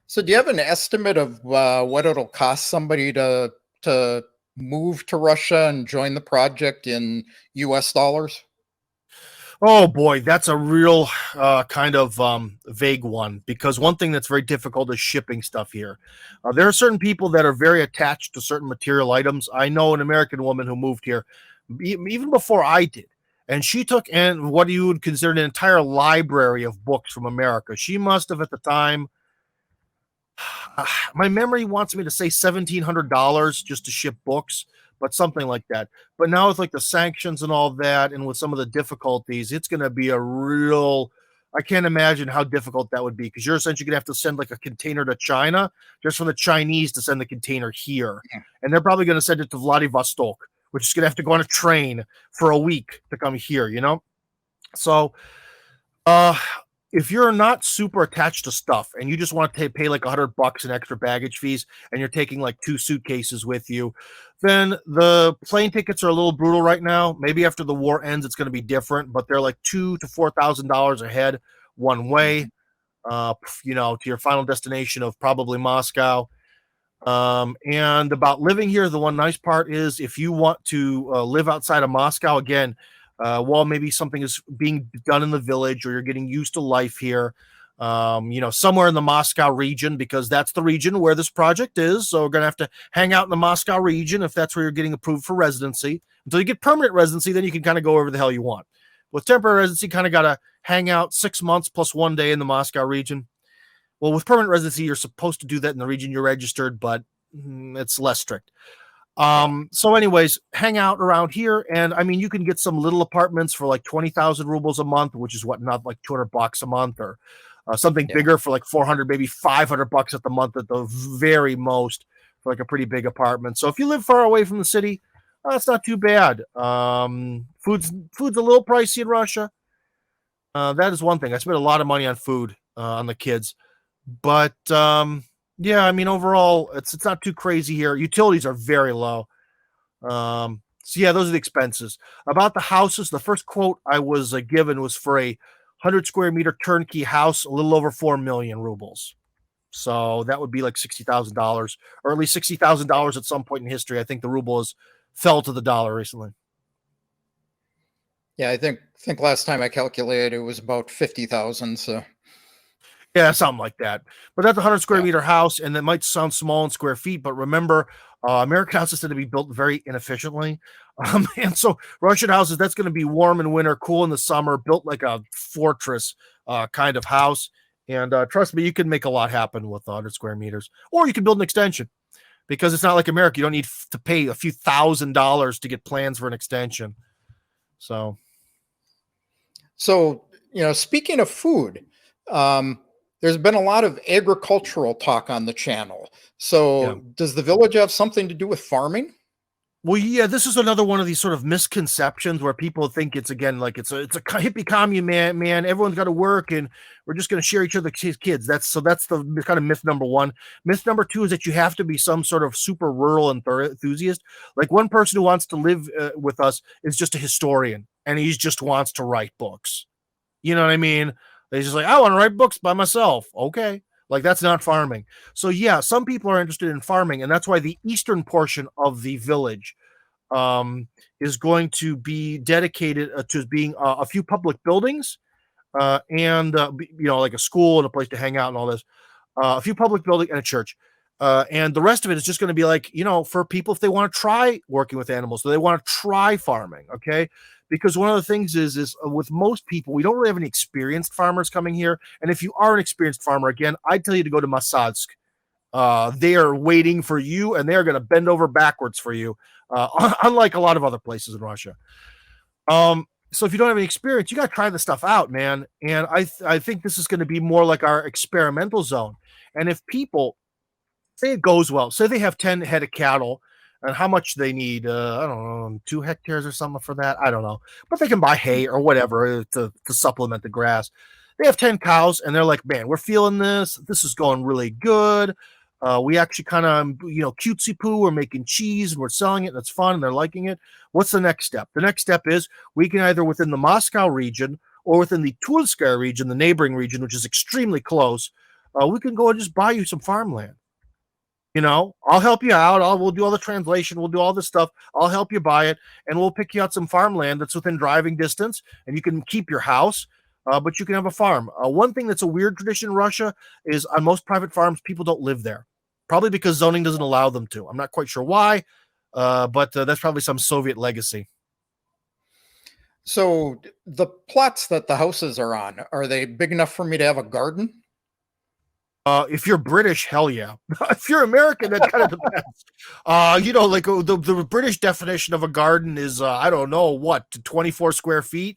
So do you have an estimate of what it'll cost somebody to move to Russia and join the project in US dollars? Oh boy, that's a real kind of vague one, because one thing that's very difficult is shipping stuff here. There are certain people that are very attached to certain material items. I know an American woman who moved here even before I did, And she took in what you would consider an entire library of books from America. She must have at the time, my memory wants me to say $1,700 just to ship books, but something like that. But now with like the sanctions and all that, and with some of the difficulties, it's going to be a real. I can't imagine how difficult that would be, because you're essentially going to have to send like a container to China just for the Chinese to send the container here, and they're probably going to send it to Vladivostok, which is going to have to go on a train for a week to come here. So. If you're not super attached to stuff and you just want to pay like $100 in extra baggage fees, and you're taking like 2 suitcases with you, then the plane tickets are a little brutal right now. Maybe after the war ends, it's going to be different, but they're like $2,000 to $4,000 ahead one way, to your final destination of probably Moscow. And about living here, the one nice part is if you want to live outside of Moscow, again, while maybe something is being done in the village or you're getting used to life here, somewhere in the Moscow region, because that's the region where this project is. So we're going to have to hang out in the Moscow region if that's where you're getting approved for residency. Until you get permanent residency, then you can kind of go wherever the hell you want. With temporary residency, kind of got to hang out 6 months plus 1 day in the Moscow region. Well, with permanent residency, you're supposed to do that in the region you're registered, but it's less strict. So anyways, hang out around here. And I mean, you can get some little apartments for like 20,000 rubles a month, which is not like $200 a month, or something bigger for like 400, maybe $500 at the month at the very most, for like a pretty big apartment. So if you live far away from the city, it's not too bad. Food's a little pricey in Russia. That is one thing. I spent a lot of money on food, on the kids, but, yeah, I mean, overall, it's not too crazy here. Utilities are very low. So yeah, those are the expenses. About the houses, the first quote I was given was for a 100 square meter turnkey house, a little over 4 million rubles. So that would be like $60,000, or at least $60,000 at some point in history. I think the ruble has fell to the dollar recently. Yeah, I think last time I calculated it was about 50,000. So. Yeah, something like that. But that's a 100 square meter house, and that might sound small in square feet, but remember, American houses tend to be built very inefficiently. And so Russian houses, that's going to be warm in winter, cool in the summer, built like a fortress kind of house. And trust me, you can make a lot happen with 100 square meters. Or you can build an extension, because it's not like America. You don't need to pay a few $1,000s to get plans for an extension. So, speaking of food, there's been a lot of agricultural talk on the channel. So does the village have something to do with farming? Well, yeah, this is another one of these sort of misconceptions where people think it's, again, like it's a hippie commune, man. Everyone's got to work and we're just going to share each other's kids. That's the kind of myth number one. Myth number two is that you have to be some sort of super rural enthusiast. Like, one person who wants to live with us is just a historian, and he just wants to write books. You know what I mean? He's just like, I want to write books by myself. Okay. Like, that's not farming. So yeah, some people are interested in farming, and that's why the eastern portion of the village is going to be dedicated to being a few public buildings, and like a school and a place to hang out and all this, a few public buildings and a church. And the rest of it is just going to be like, for people if they want to try working with animals, so they want to try farming. Okay. Because one of the things is with most people, we don't really have any experienced farmers coming here. And if you are an experienced farmer, again, I'd tell you to go to Masadsk. They are waiting for you, and they are going to bend over backwards for you, unlike a lot of other places in Russia. So if you don't have any experience, you got to try this stuff out, man. And I think this is going to be more like our experimental zone. And if people say it goes well, say they have 10 head of cattle, and how much they need, I don't know, 2 hectares or something for that. I don't know. But they can buy hay or whatever to supplement the grass. They have 10 cows, and they're like, man, we're feeling this. This is going really good. We actually kind of, cutesy poo. We're making cheese, and we're selling it, and it's fun, and they're liking it. What's the next step? The next step is we can either within the Moscow region or within the Tulskaya region, the neighboring region, which is extremely close, we can go and just buy you some farmland. I'll help you out. We'll do all the translation. We'll do all this stuff. I'll help you buy it, and we'll pick you out some farmland that's within driving distance, and you can keep your house, but you can have a farm. One thing that's a weird tradition in Russia is on most private farms, people don't live there, probably because zoning doesn't allow them to. I'm not quite sure why, but that's probably some Soviet legacy. So the plots that the houses are they big enough for me to have a garden? If you're British, hell yeah. If you're American, that kind of depends. Like the British definition of a garden is, I don't know what, 24 square feet.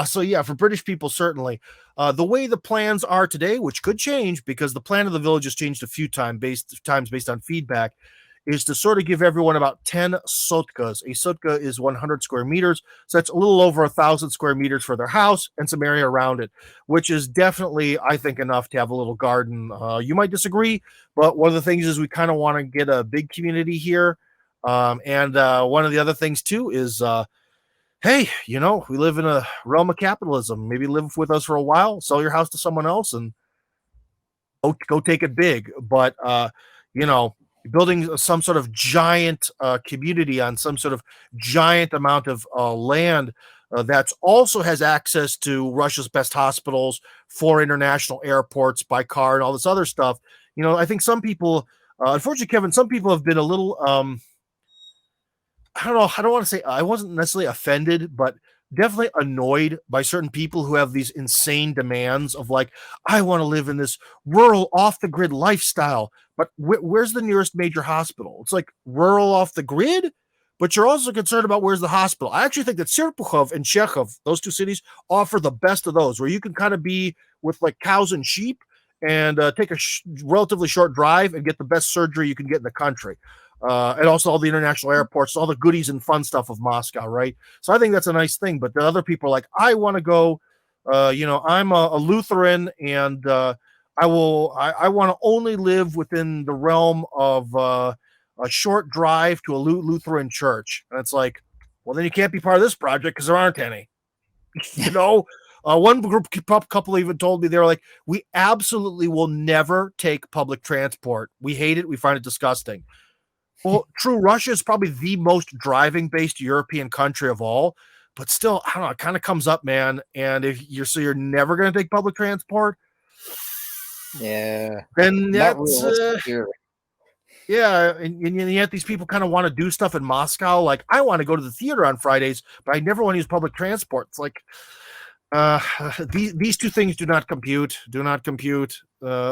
So yeah, for British people, certainly. The way the plans are today, which could change because the plan of the village has changed a few times based on feedback, is to sort of give everyone about 10 sotkas. A sotka is 100 square meters. So that's a little over 1,000 square meters for their house and some area around it, which is definitely, I think, enough to have a little garden. You might disagree, but one of the things is we kind of want to get a big community here. And one of the other things, too, is hey, we live in a realm of capitalism. Maybe live with us for a while, sell your house to someone else, and go take it big. But you know, building some sort of giant community on some sort of giant amount of land that also has access to Russia's best hospitals, 4 international airports by car, and all this other stuff. I think some people, unfortunately, Kevin, some people have been a little I don't know. I don't want to say I wasn't necessarily offended, but definitely annoyed by certain people who have these insane demands of like, I want to live in this rural, off the grid lifestyle. But where's the nearest major hospital? It's like rural, off the grid, but you're also concerned about where's the hospital. I actually think that Serpukhov and Chekhov, those two cities, offer the best of those, where you can kind of be with like cows and sheep and take a relatively short drive and get the best surgery you can get in the country. And also all the international airports, all the goodies and fun stuff of Moscow, right? So I think that's a nice thing. But the other people are like, I want to go. I'm a Lutheran, and I want to only live within the realm of a short drive to a Lutheran church. And it's like, well, then you can't be part of this project because there aren't any. One couple even told me, they were like, we absolutely will never take public transport. We hate it. We find it disgusting. Well, true, Russia is probably the most driving-based European country of all, but still, I don't know, it kind of comes up, man. And if you're never going to take public transport, yeah, then not that's realistic here. yeah. And yet these people kind of want to do stuff in Moscow. Like, I want to go to the theater on Fridays, but I never want to use public transport. It's like, these two things do not compute.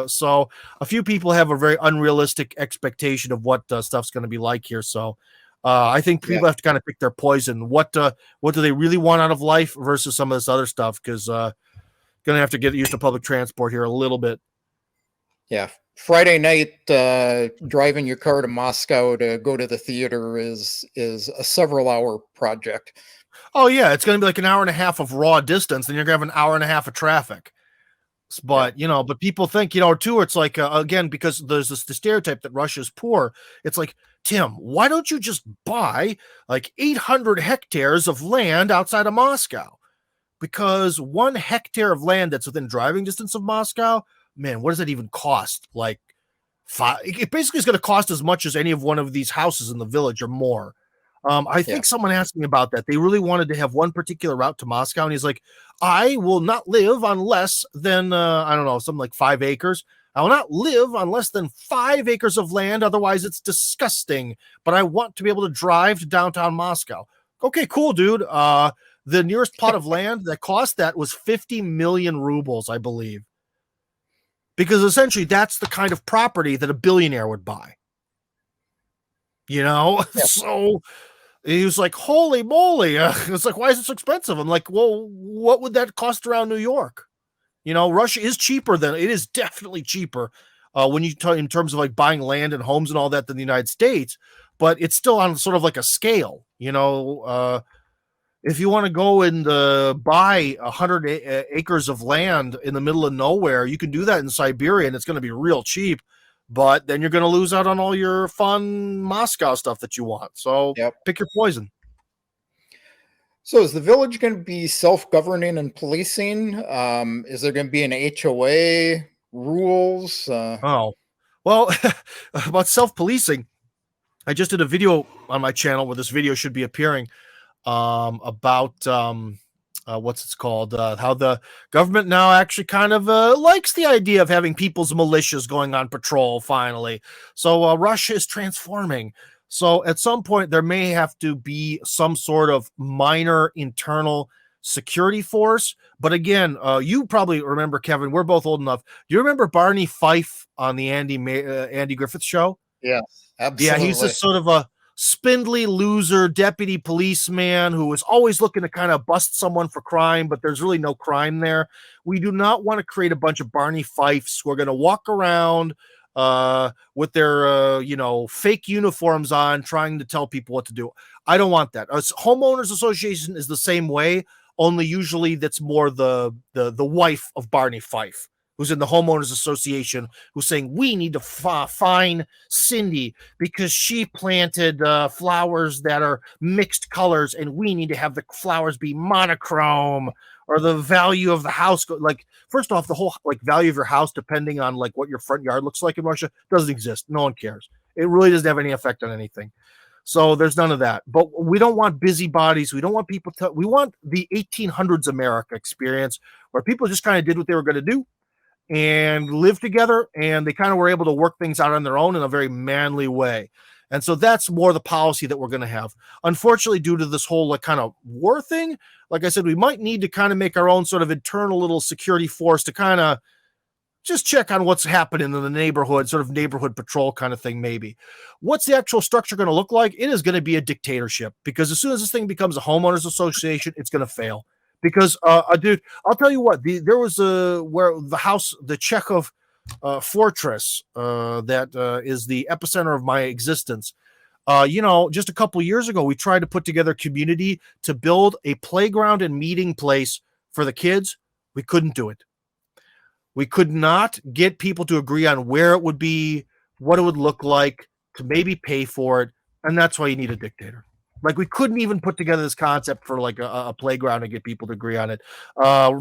So a few people have a very unrealistic expectation of what stuff's going to be like here. So I think people have to kind of pick their poison. What do they really want out of life versus some of this other stuff? Because going to have to get used to public transport here a little bit. Yeah, Friday night driving your car to Moscow to go to the theater is a several-hour project. Oh yeah, it's going to be like an hour and a half of raw distance, then you're going to have an hour and a half of traffic. But but people think, too, it's like again, because there's the stereotype that Russia's poor. It's like, Tim, why don't you just buy like 800 hectares of land outside of Moscow? Because 1 hectare of land that's within driving distance of Moscow, man, what does that even cost? Like it basically is going to cost as much as any of one of these houses in the village or more. I think someone asked me about that. They really wanted to have one particular route to Moscow, and he's like, I will not live on less than, I don't know, something like 5 acres. I will not live on less than 5 acres of land. Otherwise, it's disgusting. But I want to be able to drive to downtown Moscow. Okay, cool, dude. The nearest plot of land that cost that was 50 million rubles, I believe. Because essentially, that's the kind of property that a billionaire would buy. So he was like, holy moly. It's like, why is it so expensive? I'm like, well, what would that cost around New York? Russia is cheaper it is definitely cheaper when you talk in terms of like buying land and homes and all that than the United States, but it's still on sort of like a scale, if you want to go and buy 100 acres of land in the middle of nowhere, you can do that in Siberia and it's going to be real cheap. But then you're going to lose out on all your fun Moscow stuff that you want. So pick your poison. So is the village going to be self-governing and policing? Is there going to be an HOA, rules? Oh, well, about self-policing, I just did a video on my channel where this video should be appearing about what's it's called, how the government now actually kind of likes the idea of having people's militias going on patrol finally. So Russia is transforming. So at some point there may have to be some sort of minor internal security force. But again, you probably remember, Kevin, we're both old enough. Do you remember Barney Fife on the Andy Griffith show? Yeah, absolutely. Yeah, he's just sort of a spindly loser deputy policeman who is always looking to kind of bust someone for crime, but there's really no crime there. We do not want to create a bunch of Barney Fifes who are going to walk around with their fake uniforms on, trying to tell people what to do. I don't want that. Homeowners Association is the same way, only usually that's more the wife of Barney Fife, who's in the homeowners association, who's saying we need to fine Cindy because she planted flowers that are mixed colors, and we need to have the flowers be monochrome, or the value of the house. Like, first off, the whole value of your house, depending on what your front yard looks like in Russia, doesn't exist. No one cares. It really doesn't have any effect on anything. So there's none of that. But we don't want busybodies. We don't want people we want the 1800s America experience, where people just kind of did what they were going to do and live together, and they kind of were able to work things out on their own in a very manly way. And so that's more the policy that we're going to have. Unfortunately, due to this whole kind of war thing, like I said, we might need to kind of make our own sort of internal little security force to kind of just check on what's happening in the neighborhood, sort of neighborhood patrol kind of thing, maybe. What's the actual structure going to look like? It is going to be a dictatorship, because as soon as this thing becomes a homeowners association, it's going to fail. Because, dude, I'll tell you what, there was where the Chekhov fortress that is the epicenter of my existence. Just a couple years ago, we tried to put together a community to build a playground and meeting place for the kids. We couldn't do it. We could not get people to agree on where it would be, what it would look like, to maybe pay for it. And that's why you need a dictator. We couldn't even put together this concept for a playground and get people to agree on it.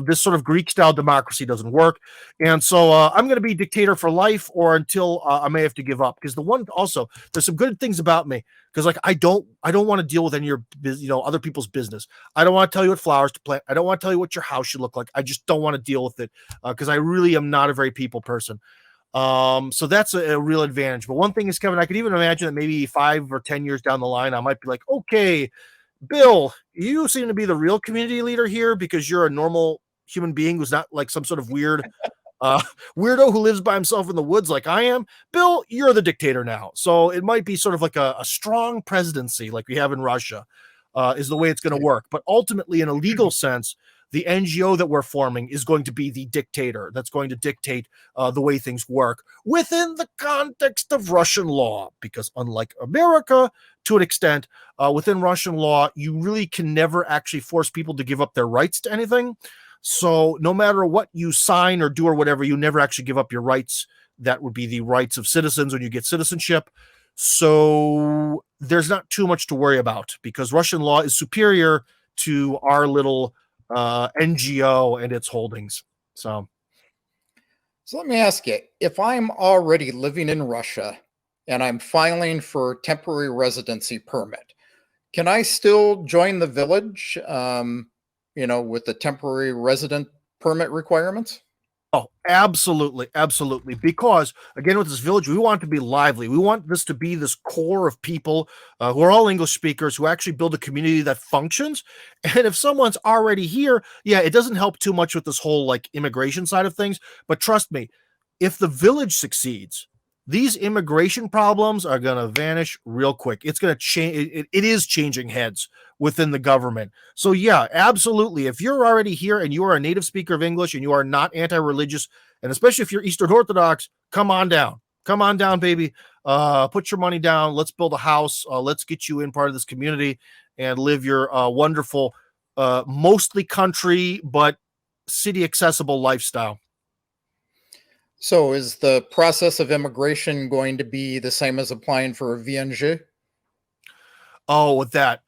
This sort of Greek style democracy doesn't work. And so I'm going to be dictator for life, or until I may have to give up. Because there's some good things about me. Because I don't want to deal with any of your, other people's business. I don't want to tell you what flowers to plant. I don't want to tell you what your house should look like. I just don't want to deal with it, because I really am not a very people person. So that's a real advantage. But one thing is, Kevin, I could even imagine that maybe 5 or 10 years down the line, I might be like, okay, Bill, you seem to be the real community leader here, because you're a normal human being who's not like some sort of weird weirdo who lives by himself in the woods like I am. Bill, you're the dictator now. So it might be sort of like a strong presidency like we have in Russia, is the way it's going to work. But ultimately, in a legal sense, the NGO that we're forming is going to be the dictator that's going to dictate the way things work within the context of Russian law. Because unlike America, to an extent, within Russian law, you really can never actually force people to give up their rights to anything. So no matter what you sign or do or whatever, you never actually give up your rights. That would be the rights of citizens when you get citizenship. So there's not too much to worry about, because Russian law is superior to our little NGO and its holdings. So let me ask you, if I'm already living in Russia and I'm filing for temporary residency permit, can I still join the village, with the temporary resident permit requirements? Oh, absolutely. Absolutely. Because again, with this village, we want it to be lively. We want this to be this core of people who are all English speakers, who actually build a community that functions. And if someone's already here, yeah, it doesn't help too much with this whole immigration side of things. But trust me, if the village succeeds, these immigration problems are going to vanish real quick. It's going to change. It is changing heads within the government. So yeah, absolutely. If you're already here and you are a native speaker of English and you are not anti-religious, and especially if you're Eastern Orthodox, come on down. Come on down, baby. Put your money down. Let's build a house. Let's get you in part of this community and live your wonderful, mostly country, but city accessible lifestyle. So is the process of immigration going to be the same as applying for a VNG? Oh, with that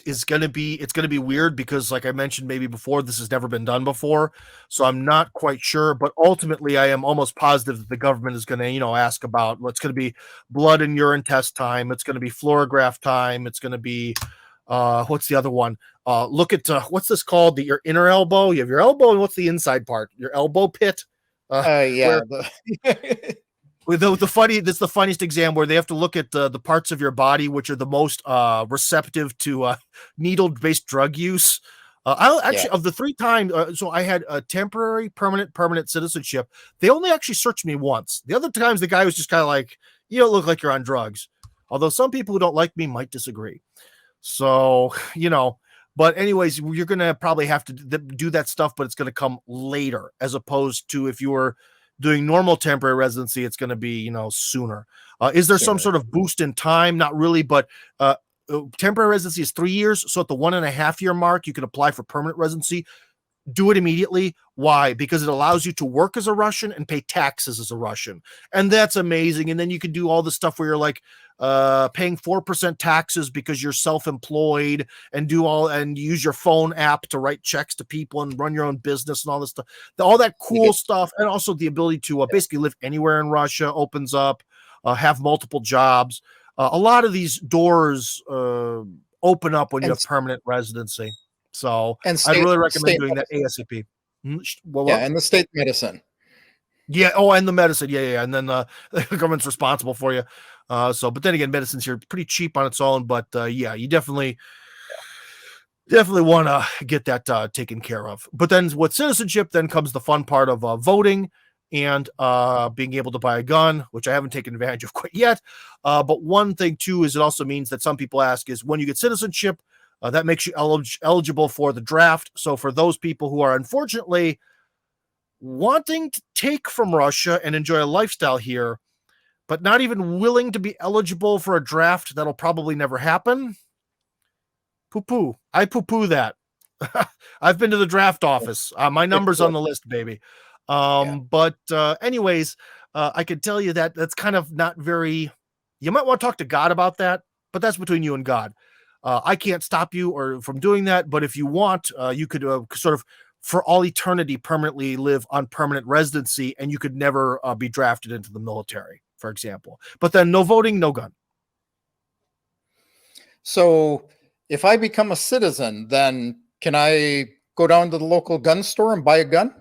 is going to be, it's going to be weird, because like I mentioned maybe before, this has never been done before. So I'm not quite sure, but ultimately I am almost positive that the government is going to, ask about what's going to be blood and urine test time. It's going to be fluorograph time. It's going to be, what's the other one? Look at, what's this called? Your inner elbow. You have your elbow, and what's the inside part? Your elbow pit. Yeah. That's the funniest exam, where they have to look at the parts of your body which are the most receptive to needle-based drug use. I actually, of the 3 times, so I had a temporary, permanent citizenship. They only actually searched me once. The other times, the guy was just kind of like, you don't look like you're on drugs. Although some people who don't like me might disagree. So, but anyways, you're going to probably have to do that stuff, but it's going to come later, as opposed to if you were doing normal temporary residency, it's going to be, sooner. Is there some sort of boost in time? Not really, but temporary residency is 3 years. So at the 1.5 year mark, you can apply for permanent residency. Do it immediately. Why? Because it allows you to work as a Russian and pay taxes as a Russian. And that's amazing. And then you can do all the stuff where you're like paying 4% taxes because you're self-employed and use your phone app to write checks to people and run your own business and all this stuff. All that cool stuff. And also the ability to basically live anywhere in Russia opens up, have multiple jobs. A lot of these doors open up when you have permanent residency. So I'd really recommend doing that ASAP. And the state medicine. Yeah. Oh, and the medicine. Yeah. And then the government's responsible for you. But then again, medicine's here pretty cheap on its own. But you definitely want to get that taken care of. But then with citizenship, then comes the fun part of voting and being able to buy a gun, which I haven't taken advantage of quite yet. But one thing too is it also means that some people ask is when you get citizenship, that makes you eligible for the draft. So for those people who are unfortunately wanting to take from Russia and enjoy a lifestyle here, but not even willing to be eligible for a draft that'll probably never happen, poo-poo. I poo-poo that. I've been to the draft office. My number's on the list, baby. But anyways, I could tell you that that's kind of not very, you might want to talk to God about that, but that's between you and God. I can't stop you or from doing that, but if you want, you could sort of for all eternity permanently live on permanent residency, and you could never be drafted into the military, for example. But then no voting, no gun. So if I become a citizen, then can I go down to the local gun store and buy a gun?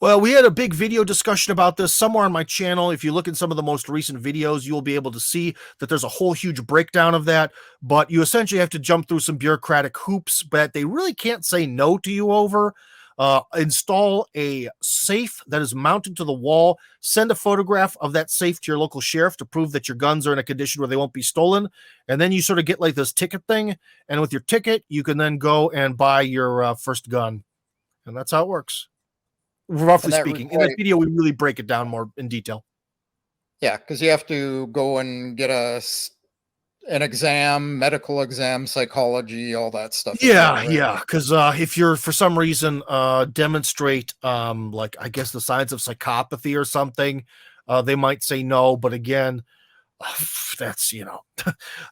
Well, we had a big video discussion about this somewhere on my channel. If you look in some of the most recent videos, you'll be able to see that there's a whole huge breakdown of that. But you essentially have to jump through some bureaucratic hoops, but they really can't say no to you over. Install a safe that is mounted to the wall. Send a photograph of that safe to your local sheriff to prove that your guns are in a condition where they won't be stolen. And then you sort of get like this ticket thing. And with your ticket, you can then go and buy your first gun. And that's how it works. Roughly speaking. In that video, we really break it down more in detail. Yeah, because you have to go and get an exam, medical exam, psychology, all that stuff. Yeah, because if you're for some reason demonstrate like I guess the signs of psychopathy or something, they might say no. But again, that's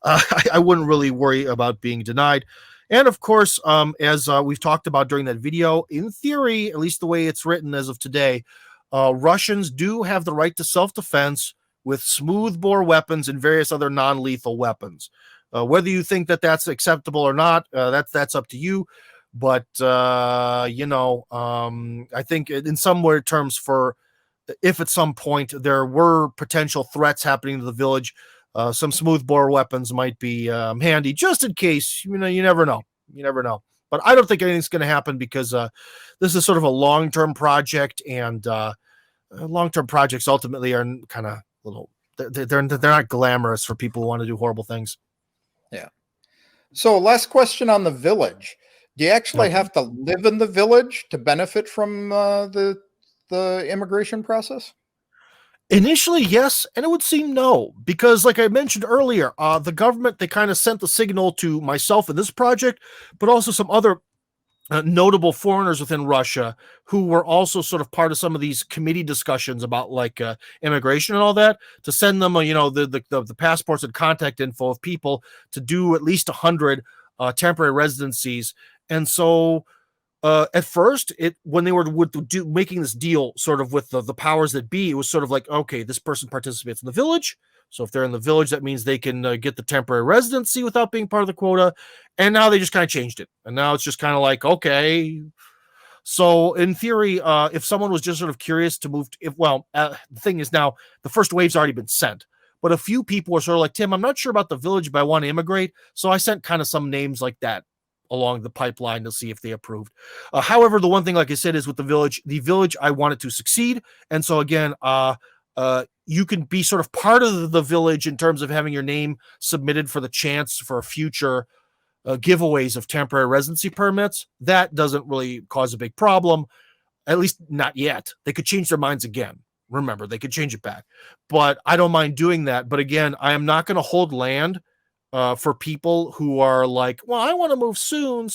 I wouldn't really worry about being denied. And of course, as we've talked about during that video, in theory, at least the way it's written as of today, Russians do have the right to self-defense with smoothbore weapons and various other non-lethal weapons. Whether you think that that's acceptable or not, that's up to you. But I think in some terms, for if at some point there were potential threats happening to the village, some smoothbore weapons might be handy just in case. You never know. But I don't think anything's going to happen because this is sort of a long-term project, and long-term projects ultimately are kind of little. They're not glamorous for people who want to do horrible things. Yeah. So last question on the village. Do you actually have to live in the village to benefit from the immigration process? Initially, yes, and it would seem no, because like I mentioned earlier, the government, they kind of sent the signal to myself in this project, but also some other notable foreigners within Russia who were also sort of part of some of these committee discussions about like immigration and all that, to send them, the passports and contact info of people to do at least 100 temporary residencies. And so at first, when they were making this deal sort of with the powers that be, it was sort of like, okay, this person participates in the village. So if they're in the village, that means they can get the temporary residency without being part of the quota. And now they just kind of changed it. And now it's just kind of like, okay. So in theory, if someone was just sort of curious to move, the thing is now the first wave's already been sent. But a few people were sort of like, Tim, I'm not sure about the village, but I want to immigrate. So I sent kind of some names like that along the pipeline to see if they approved. However, the one thing, like I said, is with the village, I wanted to succeed. And so again, you can be sort of part of the village in terms of having your name submitted for the chance for future giveaways of temporary residency permits. That doesn't really cause a big problem, at least not yet. They could change their minds again. Remember, they could change it back, but I don't mind doing that. But again, I am not going to hold land for people who are like, well, I want to move soon,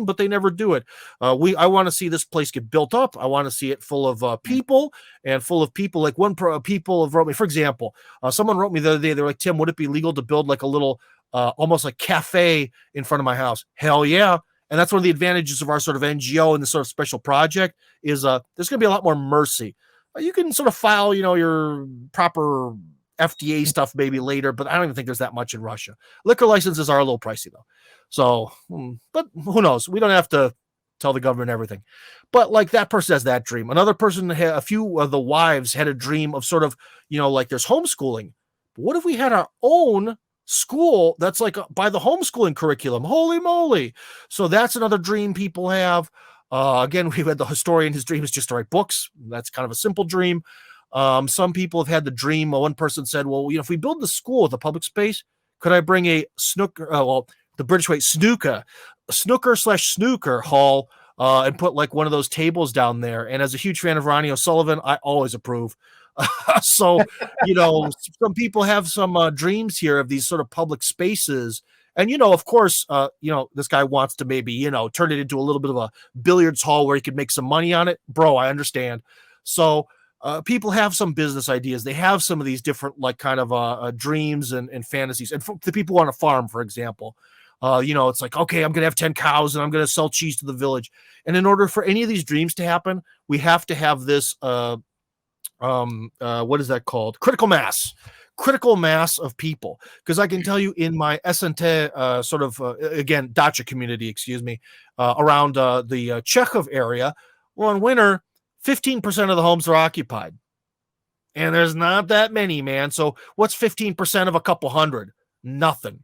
but they never do it. I want to see this place get built up. I want to see it full of people and full of people. Like people have wrote me, for example, someone wrote me the other day. They're like, Tim, would it be legal to build like a little, almost like cafe in front of my house? Hell yeah. And that's one of the advantages of our sort of NGO and this sort of special project is there's going to be a lot more mercy. You can sort of file, your proper FDA stuff maybe later, but I don't even think there's that much in Russia. Liquor licenses are a little pricey though. So, but who knows? We don't have to tell the government everything. But like that person has that dream. Another person, a few of the wives had a dream of sort of, like there's homeschooling. But what if we had our own school that's like by the homeschooling curriculum? Holy moly. So that's another dream people have. Again, we had the historian, his dream is just to write books. That's kind of a simple dream. Some people have had the dream. One person said, well, if we build the school with a public space, could I bring a snooker, the British way, snooker/snooker hall, and put like one of those tables down there. And as a huge fan of Ronnie O'Sullivan, I always approve. So, some people have some dreams here of these sort of public spaces. And, of course, this guy wants to maybe, turn it into a little bit of a billiards hall where he could make some money on it. Bro, I understand. So people have some business ideas. They have some of these different like kind of dreams and fantasies. And for the people on a farm, for example, it's like, okay, I'm going to have 10 cows and I'm going to sell cheese to the village. And in order for any of these dreams to happen, we have to have this, what is that called? Critical mass of people. Because I can tell you in my SNT again, dacha community, around the Chekhov area, well, in winter, 15% of the homes are occupied. And there's not that many, man. So what's 15% of a couple hundred? Nothing.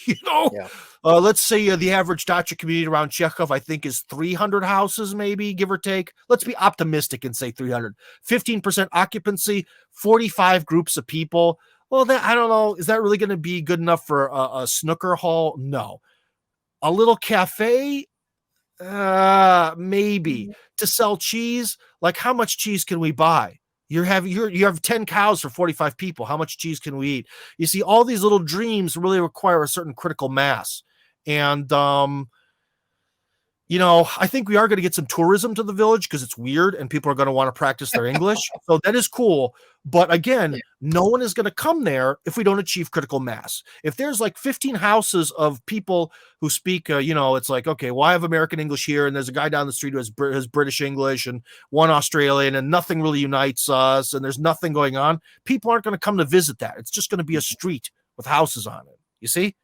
Yeah. Let's say the average dacha community around Chekhov, I think, is 300 houses, maybe, give or take. Let's be optimistic and say 300. 15% occupancy, 45 groups of people. Well, I don't know. Is that really going to be good enough for a snooker hall? No. A little cafe? Maybe. To sell cheese? Like, how much cheese can we buy? You have 10 cows for 45 people. How much cheese can we eat? You see, all these little dreams really require a certain critical mass. And, I think we are going to get some tourism to the village because it's weird and people are going to want to practice their English. So that is cool. But again, no one is going to come there if we don't achieve critical mass. If there's like 15 houses of people who speak, it's like, okay, well, I have American English here and there's a guy down the street who has British English and one Australian and nothing really unites us and there's nothing going on. People aren't going to come to visit that. It's just going to be a street with houses on it. You see?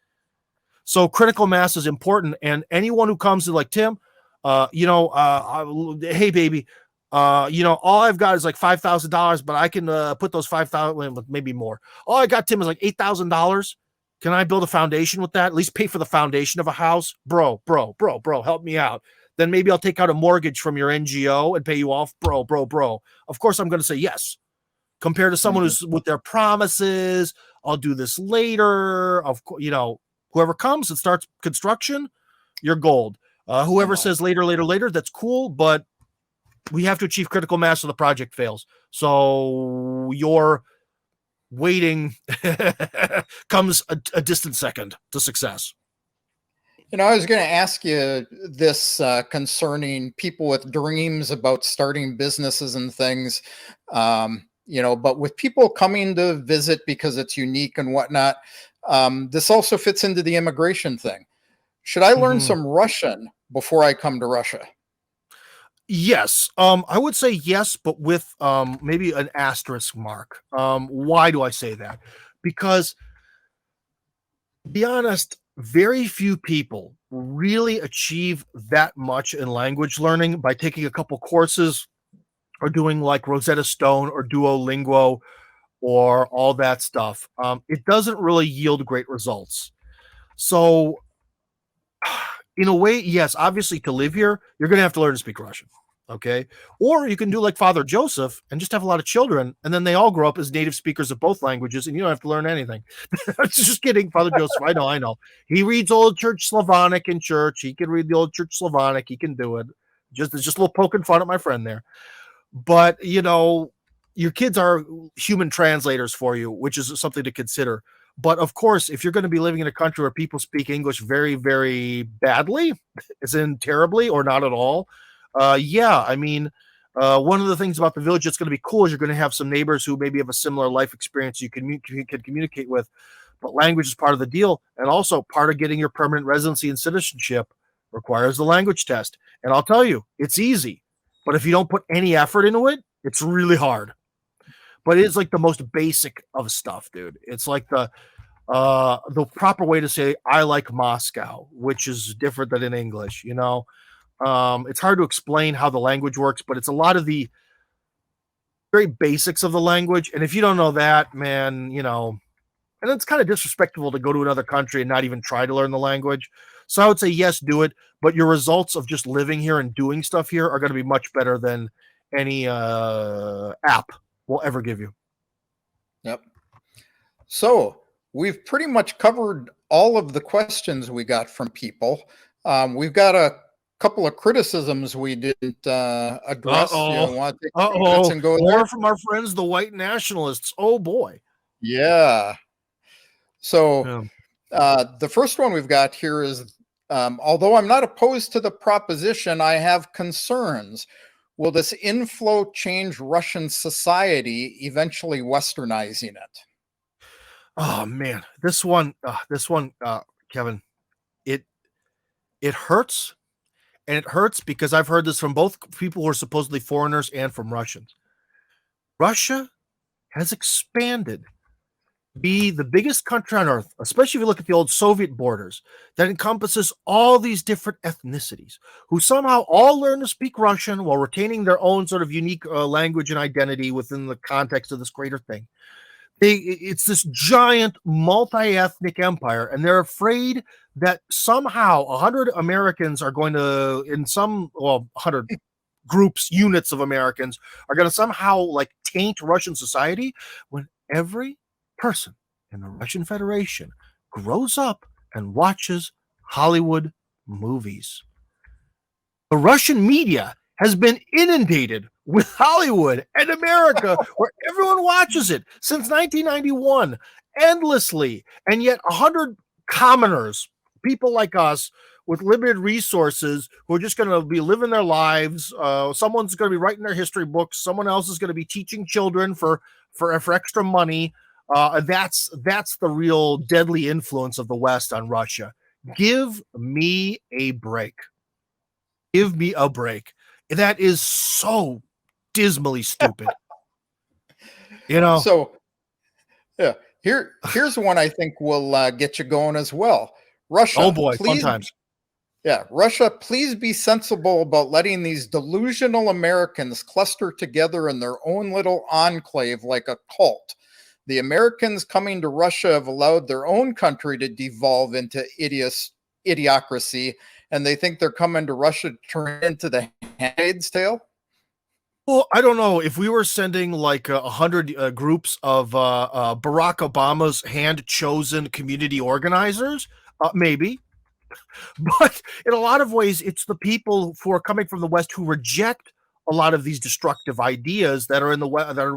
So critical mass is important. And anyone who comes to like, Tim, hey, baby, all I've got is like $5,000, but I can put those 5,000, maybe more. All I got, Tim, is like $8,000. Can I build a foundation with that? At least pay for the foundation of a house? Bro, help me out. Then maybe I'll take out a mortgage from your NGO and pay you off. Bro. Of course, I'm going to say yes. Compared to someone who's with their promises, I'll do this later. Of course, whoever comes and starts construction, you're gold. Whoever says later, that's cool, but we have to achieve critical mass or the project fails. So your waiting comes a distant second to success. I was going to ask you this concerning people with dreams about starting businesses and things, but with people coming to visit because it's unique and whatnot, this also fits into the immigration thing. Should I learn some Russian before I come to Russia? Yes. I would say yes, but with maybe an asterisk mark. Why do I say that? Because, to be honest, very few people really achieve that much in language learning by taking a couple courses or doing like Rosetta Stone or Duolingo or all that stuff. It doesn't really yield great results. So in a way, yes, obviously to live here, you're going to have to learn to speak Russian. Okay. Or you can do like Father Joseph and just have a lot of children, and then they all grow up as native speakers of both languages, and you don't have to learn anything. Just kidding, Father Joseph. I know. He reads Old Church Slavonic in church. He can read the Old Church Slavonic. He can do it. Just a little poking fun at my friend there. But, your kids are human translators for you, which is something to consider. But of course, if you're going to be living in a country where people speak English very, very badly, as in terribly or not at all, one of the things about the village that's going to be cool is you're going to have some neighbors who maybe have a similar life experience you can communicate with. But language is part of the deal, and also part of getting your permanent residency and citizenship requires the language test. And I'll tell you, it's easy, but if you don't put any effort into it, it's really hard. But it's like the most basic of stuff, dude. It's like the proper way to say I like Moscow, which is different than in English. It's hard to explain how the language works, but it's a lot of the very basics of the language. And if you don't know that, man, and it's kind of disrespectful to go to another country and not even try to learn the language. So I would say, yes, do it. But your results of just living here and doing stuff here are going to be much better than any app will ever give you. Yep. So we've pretty much covered all of the questions we got from people. We've got a couple of criticisms we didn't address. Want to take minutes and go more there? From our friends, the white nationalists. Oh boy. Yeah. So the first one we've got here is, although I'm not opposed to the proposition, I have concerns. Will this inflow change Russian society, eventually westernizing it? Oh man, this one, Kevin, it hurts. And it hurts because I've heard this from both people who are supposedly foreigners and from Russians. Russia has expanded to be the biggest country on earth, especially if you look at the old Soviet borders, that encompasses all these different ethnicities who somehow all learn to speak Russian while retaining their own sort of unique language and identity within the context of this greater thing. It's this giant multi-ethnic empire, and they're afraid that somehow 100 Americans are going to, 100 groups, units of Americans are going to somehow like taint Russian society, when every person in the Russian Federation grows up and watches Hollywood movies. The Russian media has been inundated with Hollywood and America, where everyone watches it since 1991, endlessly. And yet 100 commoners, people like us with limited resources, who are just going to be living their lives. Someone's going to be writing their history books. Someone else is going to be teaching children for extra money. That's the real deadly influence of the West on Russia. Give me a break. Give me a break. That is so dismally stupid. So yeah, here's one I think will get you going as well. Russia. Oh boy, please, fun times. Yeah, Russia, please be sensible about letting these delusional Americans cluster together in their own little enclave like a cult. The Americans coming to Russia have allowed their own country to devolve into idiocracy, and they think they're coming to Russia to turn into the Handmaid's Tale. Well, I don't know if we were sending like 100 groups of Barack Obama's hand-chosen community organizers, maybe. But in a lot of ways, it's the people who are coming from the West who reject a lot of these destructive ideas that are in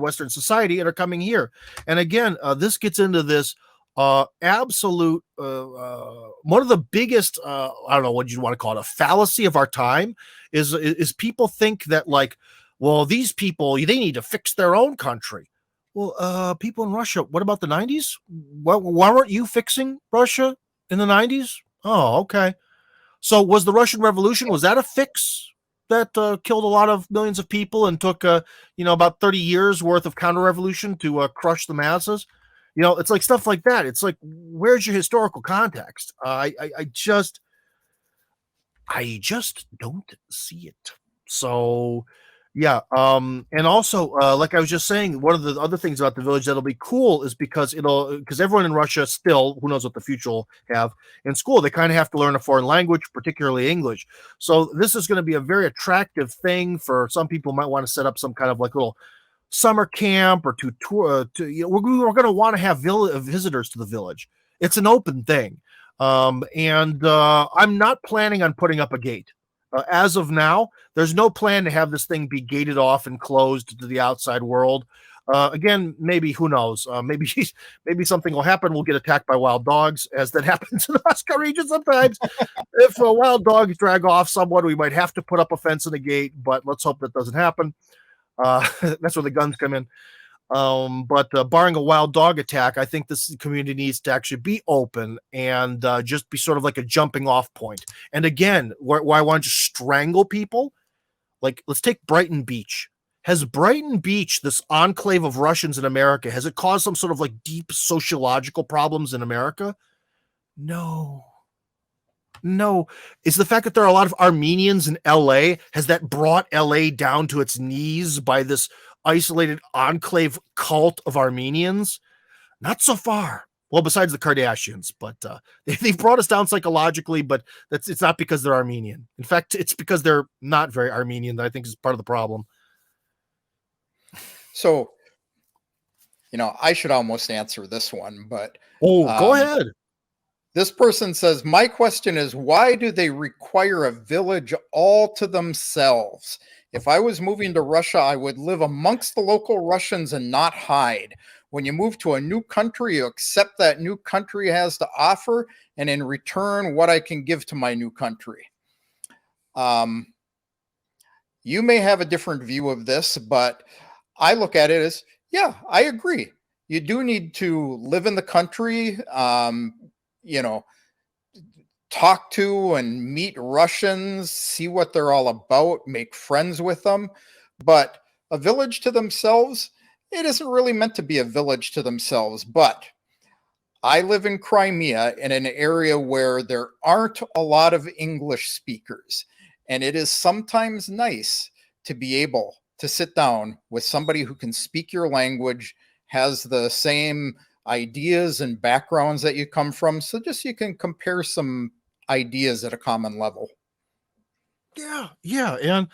Western society and are coming here. And again, this gets into this absolute one of the biggest I don't know what you want to call it, a fallacy of our time is people think that like, well, these people, they need to fix their own country. Well, people in Russia, what about the 90s? Why weren't you fixing Russia in the 90s? Oh, okay. So was the Russian Revolution, was that a fix that killed a lot of millions of people and took about 30 years worth of counter-revolution to crush the masses? It's like stuff like that. It's like, where's your historical context? I just don't see it. So Yeah. And also, like I was just saying, one of the other things about the village that'll be cool is because because everyone in Russia still, who knows what the future will have in school, they kind of have to learn a foreign language, particularly English. So this is going to be a very attractive thing for some people. Might want to set up some kind of like little summer camp or to tour. We're going to want to have visitors to the village. It's an open thing. And I'm not planning on putting up a gate. As of now, there's no plan to have this thing be gated off and closed to the outside world. Again, maybe, who knows? Maybe something will happen. We'll get attacked by wild dogs, as that happens in the Moscow region sometimes. If wild dogs drag off someone, we might have to put up a fence and a gate, but let's hope that doesn't happen. That's where the guns come in. But barring a wild dog attack, I think this community needs to actually be open and just be sort of like a jumping off point. And again, where I want to strangle people, like let's take Brighton Beach. Has Brighton Beach, this enclave of Russians in America, has it caused some sort of like deep sociological problems in America? No. It's the fact that there are a lot of Armenians in LA. Has that brought LA down to its knees by this isolated enclave cult of Armenians? Not so far. Well, besides the Kardashians, but they've brought us down psychologically, but it's not because they're Armenian. In fact, it's because they're not very Armenian that I think is part of the problem. So, I should almost answer this one, but go ahead. This person says, my question is, why do they require a village all to themselves? If I was moving to Russia, I would live amongst the local Russians and not hide. When you move to a new country, you accept that new country has to offer, and in return, what I can give to my new country. You may have a different view of this, but I look at it as, yeah, I agree. You do need to live in the country, talk to and meet Russians, see what they're all about, make friends with them. But a village to themselves, it isn't really meant to be a village to themselves. But I live in Crimea, in an area where there aren't a lot of English speakers. And it is sometimes nice to be able to sit down with somebody who can speak your language, has the same ideas and backgrounds that you come from, so just you can compare some ideas at a common level. Yeah. And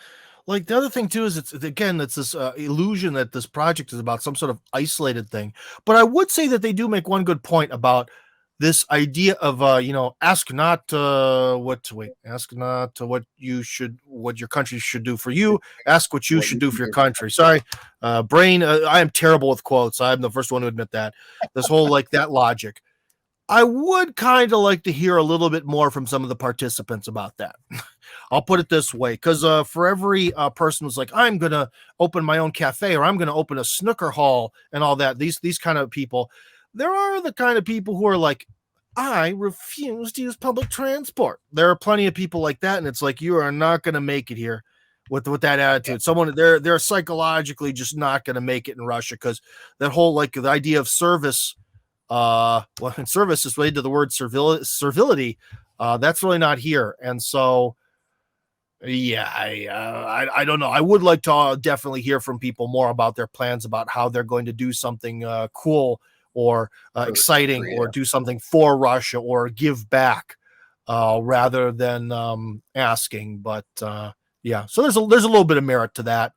like the other thing too is it's this illusion that this project is about some sort of isolated thing. But I would say that they do make one good point about this idea of ask not what your country should do for you, ask what you should do for your country. Sorry, brain, I am terrible with quotes. I'm the first one to admit that. This whole like that logic. I would kind of like to hear a little bit more from some of the participants about that. I'll put it this way, because for every person who's like, I'm going to open my own cafe, or I'm going to open a snooker hall and all that, these kind of people, there are the kind of people who are like, I refuse to use public transport. There are plenty of people like that, and it's like, you are not going to make it here with that attitude. Someone, they're psychologically just not going to make it in Russia, because that whole like the idea of service, service is related to the word servility. That's really not here, and so yeah, I don't know. I would like to definitely hear from people more about their plans about how they're going to do something cool or exciting, or do something for Russia or give back, rather than asking. But yeah, so there's a little bit of merit to that.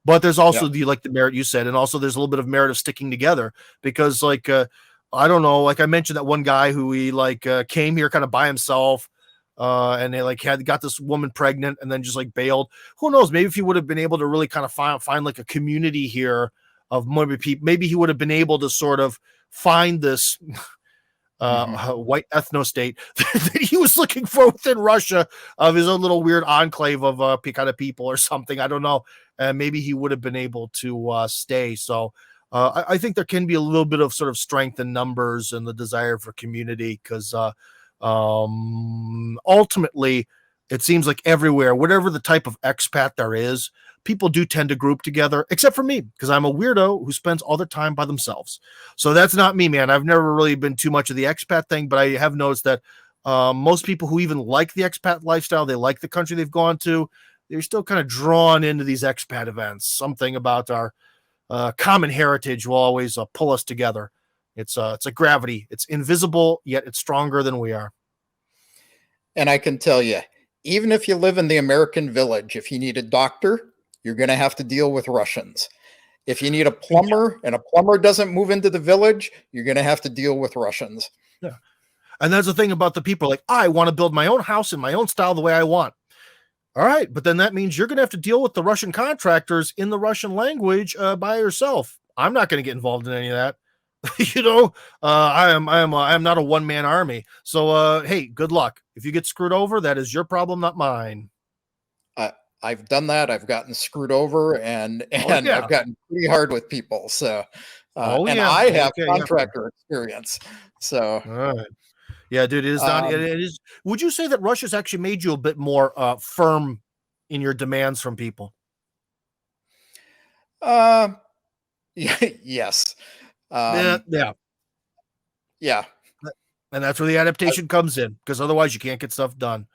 But there's also the merit you said, and also there's a little bit of merit of sticking together, because like I don't know, like I mentioned that one guy who he came here kind of by himself, and they got this woman pregnant and then just like bailed. Who knows? Maybe if he would have been able to really kind of find like a community here of maybe people, maybe he would have been able to sort of find this white ethno state that he was looking for within Russia, of his own little weird enclave of kind of people or something. I don't know. Maybe he would have been able to stay. So I think there can be a little bit of sort of strength in numbers and the desire for community, because ultimately it seems like everywhere, whatever the type of expat there is, people do tend to group together, except for me, because I'm a weirdo who spends all their time by themselves. So that's not me, man. I've never really been too much of the expat thing, but I have noticed that most people who even like the expat lifestyle, they like the country they've gone to, you're still kind of drawn into these expat events. Something about our common heritage will always pull us together. It's a gravity. It's invisible, yet it's stronger than we are. And I can tell you, even if you live in the American village, if you need a doctor, you're going to have to deal with Russians. If you need a plumber and a plumber doesn't move into the village, you're going to have to deal with Russians. Yeah. And that's the thing about the people, like, I want to build my own house in my own style the way I want. All right. But then that means you're going to have to deal with the Russian contractors in the Russian language by yourself. I'm not going to get involved in any of that. I am not a one-man army. So, hey, good luck. If you get screwed over, that is your problem, not mine. I've done that. I've gotten screwed over, and I've gotten pretty hard with people. So, I have contractor experience. So, all right. Yeah, dude, it is not. It is. Would you say that Russia's actually made you a bit more firm in your demands from people? Yes. Yeah. And that's where the adaptation comes in, because otherwise you can't get stuff done.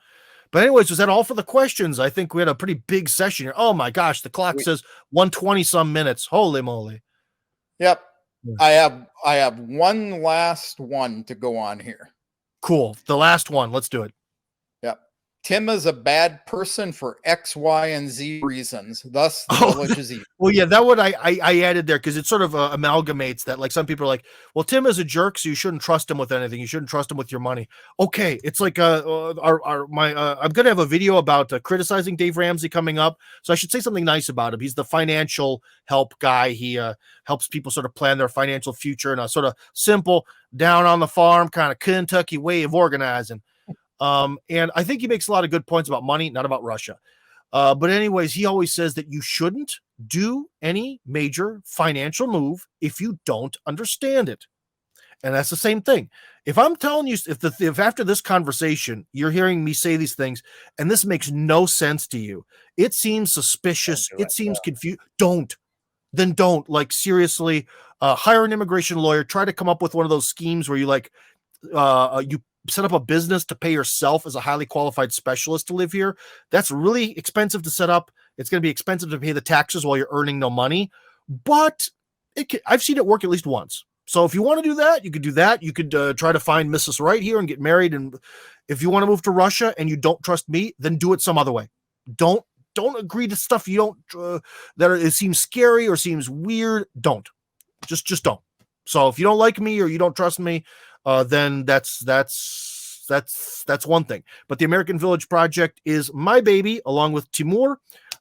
But anyways, was that all for the questions? I think we had a pretty big session here. Oh my gosh, the clock says 120 some minutes. Holy moly. Yep. Yeah. I have one last one to go on here. Cool. The last one. Let's do it. Yep. Tim is a bad person for X, Y, and Z reasons. Thus, the village is evil. Well, yeah, that one I added there because it sort of amalgamates that. Like, some people are like, well, Tim is a jerk, so you shouldn't trust him with anything. You shouldn't trust him with your money. Okay, it's like I'm gonna have a video about criticizing Dave Ramsey coming up, so I should say something nice about him. He's the financial help guy. He helps people sort of plan their financial future in a sort of simple, down on the farm kind of Kentucky way of organizing. And I think he makes a lot of good points about money, not about Russia. But anyways, he always says that you shouldn't do any major financial move if you don't understand it. And that's the same thing. If I'm telling you, if after this conversation, you're hearing me say these things and this makes no sense to you, it seems suspicious, it seems confused, don't. Like, seriously, hire an immigration lawyer, try to come up with one of those schemes where you you set up a business to pay yourself as a highly qualified specialist to live here. That's really expensive to set up. It's going to be expensive to pay the taxes while you're earning no money, but I've seen it work at least once. So if you want to do that, you could do that. You could try to find Mrs. Right here and get married. And if you want to move to Russia and you don't trust me, then do it some other way. Don't agree to stuff you don't, it seems scary or seems weird. Don't. Just don't. So if you don't like me or you don't trust me, then that's one thing. But the American Village Project is my baby, along with Timur.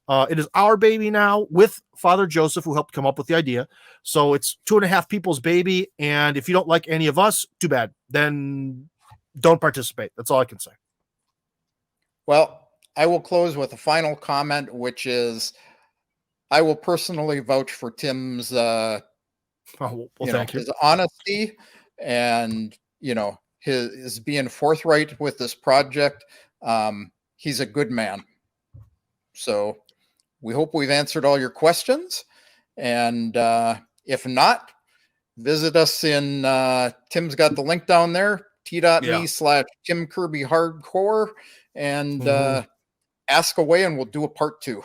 It is our baby now, with Father Joseph, who helped come up with the idea. So it's 2.5 people's baby. And if you don't like any of us, too bad. Then don't participate. That's all I can say. Well, I will close with a final comment, which is I will personally vouch for Tim's his honesty and his being forthright with this project. He's a good man. So we hope we've answered all your questions. And if not, visit us in Tim's got the link down there, t.me/Tim Kirby Hardcore, and ask away, and we'll do a part 2.